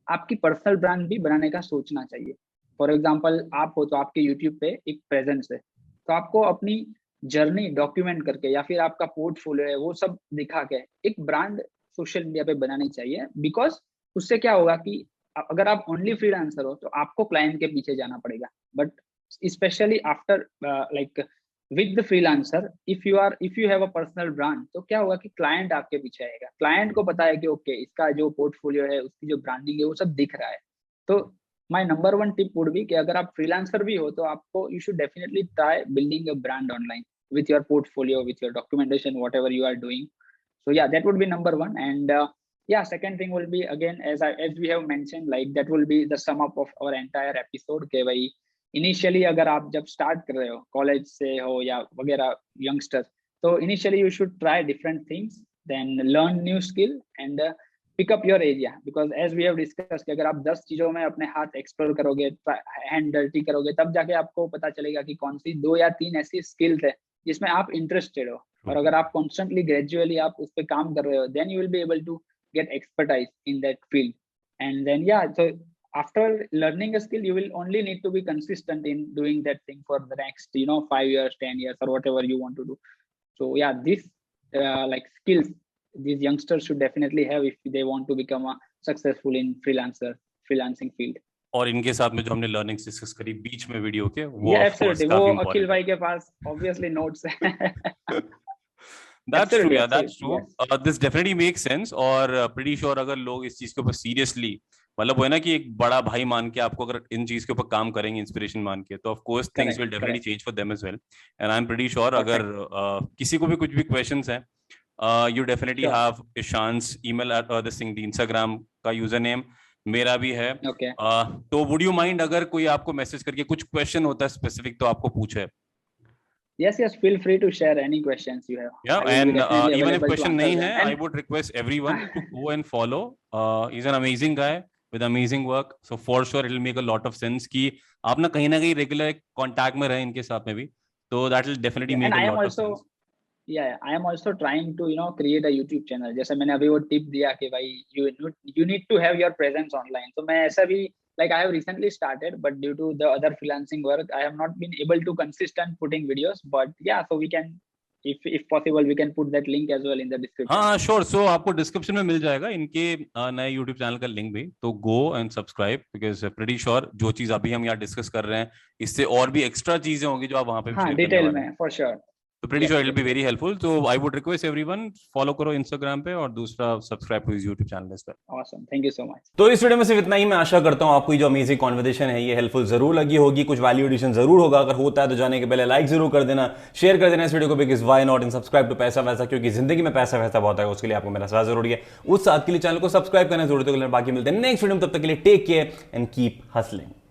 आपकी पर्सनल ब्रांड भी बनाने का सोचना चाहिए. फॉर एग्जांपल आप हो तो आपके यूट्यूब पे एक प्रेजेंस है, तो आपको अपनी जर्नी डॉक्यूमेंट करके या फिर आपका पोर्टफोलियो है वो सब दिखा के एक ब्रांड सोशल मीडिया पे बनानी चाहिए. बिकॉज उससे क्या होगा कि अगर आप ओनली फ्रीलांसर हो तो आपको क्लाइंट के पीछे जाना पड़ेगा. But specially after like with the freelancer, if you have a personal brand, तो क्या होगा कि क्लाइंट आपके पीछे आएगा. क्लाइंट को पता है कि ओके, इसका जो पोर्टफोलियो है, उसकी जो ब्रांडिंग है, वो सब दिख रहा है. तो my number 1 tip would be कि अगर आप फ्रीलांसर भी हो तो आपको you should definitely try building a brand online with your portfolio, with your documentation, whatever you are doing. So yeah, that would be number 1. And yeah, second thing will be, again, as we have mentioned, like that will be the sum up of our entire episode के भाई initially अगर आप जब start कर रहे हो, college से हो या वगैरह youngsters, तो initially you should try different things, then learn new skill and pick up your area. Because as we have discussed कि अगर आप 10 चीजों में अपने हाथ एक्सप्लोर करोगे, हैंड डर्टी करोगे, तब जाके आपको पता चलेगा कि कौन सी 2 या 3 ऐसी स्किल्स है जिसमें आप इंटरेस्टेड हो. और अगर आप कॉन्स्टेंटली ग्रेजुअली आप उस पर काम कर रहे हो, then you will be able to get expertise in that field. And then yeah, so after learning a skill, you will only need to be consistent in doing that thing for the next 5 years, 10 years, or whatever you want to do. So yeah, this like skills these youngsters should definitely have if they want to become a successful in freelancing field. और इनके साथ में जो हमने learnings discuss करी बीच में video के, वो Yeah, ऑफ कोर्स absolutely. काफी वो इंपॉर्टेंट अखिल है. भाई के पास obviously notes है. That's true, Absolutely, yeah, that's true. absolutely, This definitely makes sense. और pretty sure अगर लोग इस चीज के ऊपर सीरियसली, मतलब वो है ना कि एक बड़ा भाई मान के आपको अगर इन चीज के ऊपर काम करेंगे, इंस्पिरेशन मान के, तो of course things will definitely change for them as well. And I am pretty sure अगर किसी को भी कुछ भी क्वेश्चंस हैं, you definitely have Ishan's email this thing, the Instagram का यूजर नेम मेरा भी है. Okay. तो वुड यू माइंड अगर कोई आपको मैसेज करके कुछ क्वेश्चन होता है स्पेसिफिक तो आपको पूछे? Yes, feel free to share any questions you have. Yeah, I will be and definitely even if available to question answer नहीं them. है, And I would request everyone to go and follow. He's an amazing guy with amazing work. So for sure it will make a lot of sense कि आप ना कहीं regular contact में रहें इनके साथ में भी. So that will definitely make and a I am lot of also sense. yeah, I am also trying to create a YouTube channel. जैसे मैंने अभी वो टिप दिया कि भाई you need to have your presence online. तो मैं ऐसा भी, like I have recently started, but due to the other freelancing work, I have not been able to consistent putting videos. But yeah, so we can, if possible, we can put that link as well in the description. हाँ sure. सो आपको description में मिल जाएगा इनके नए YouTube channel का link भी. तो go and subscribe, because pretty sure जो चीज अभी हम यहाँ डिस्कस कर रहे हैं, इससे और भी एक्स्ट्रा चीजें होंगी जो आप वहाँ पे हाँ, डिटेल में for sure. तो pretty sure it will be very helpful. So I would request everyone follow करो Instagram पे, और दूसरा subscribe to his YouTube channel as well. Awesome, thank you so much. तो इस वीडियो में सिर्फ इतना ही. मैं आशा करता हूं आपको ये जो अमेजिंग कॉन्वर्सेशन है ये हेल्पफुल जरूर लगी होगी, कुछ वैल्यू एडिशन जरूर होगा. अगर होता है तो जाने के पहले लाइक जरूर कर देना, शेयर कर देना इस वीडियो को, because why not, in subscribe to पैसा वैसा, क्योंकि जिंदगी में पैसा वैसा बहुत है, उसके लिए आपको मेरा साथ जरूरी है. उस साथ के लिए चैनल को सब्सक्राइब करना जरूरी है. बाकी मिलते हैं नेक्स्ट वीडियो में, तब तक के लिए take care and keep hustling.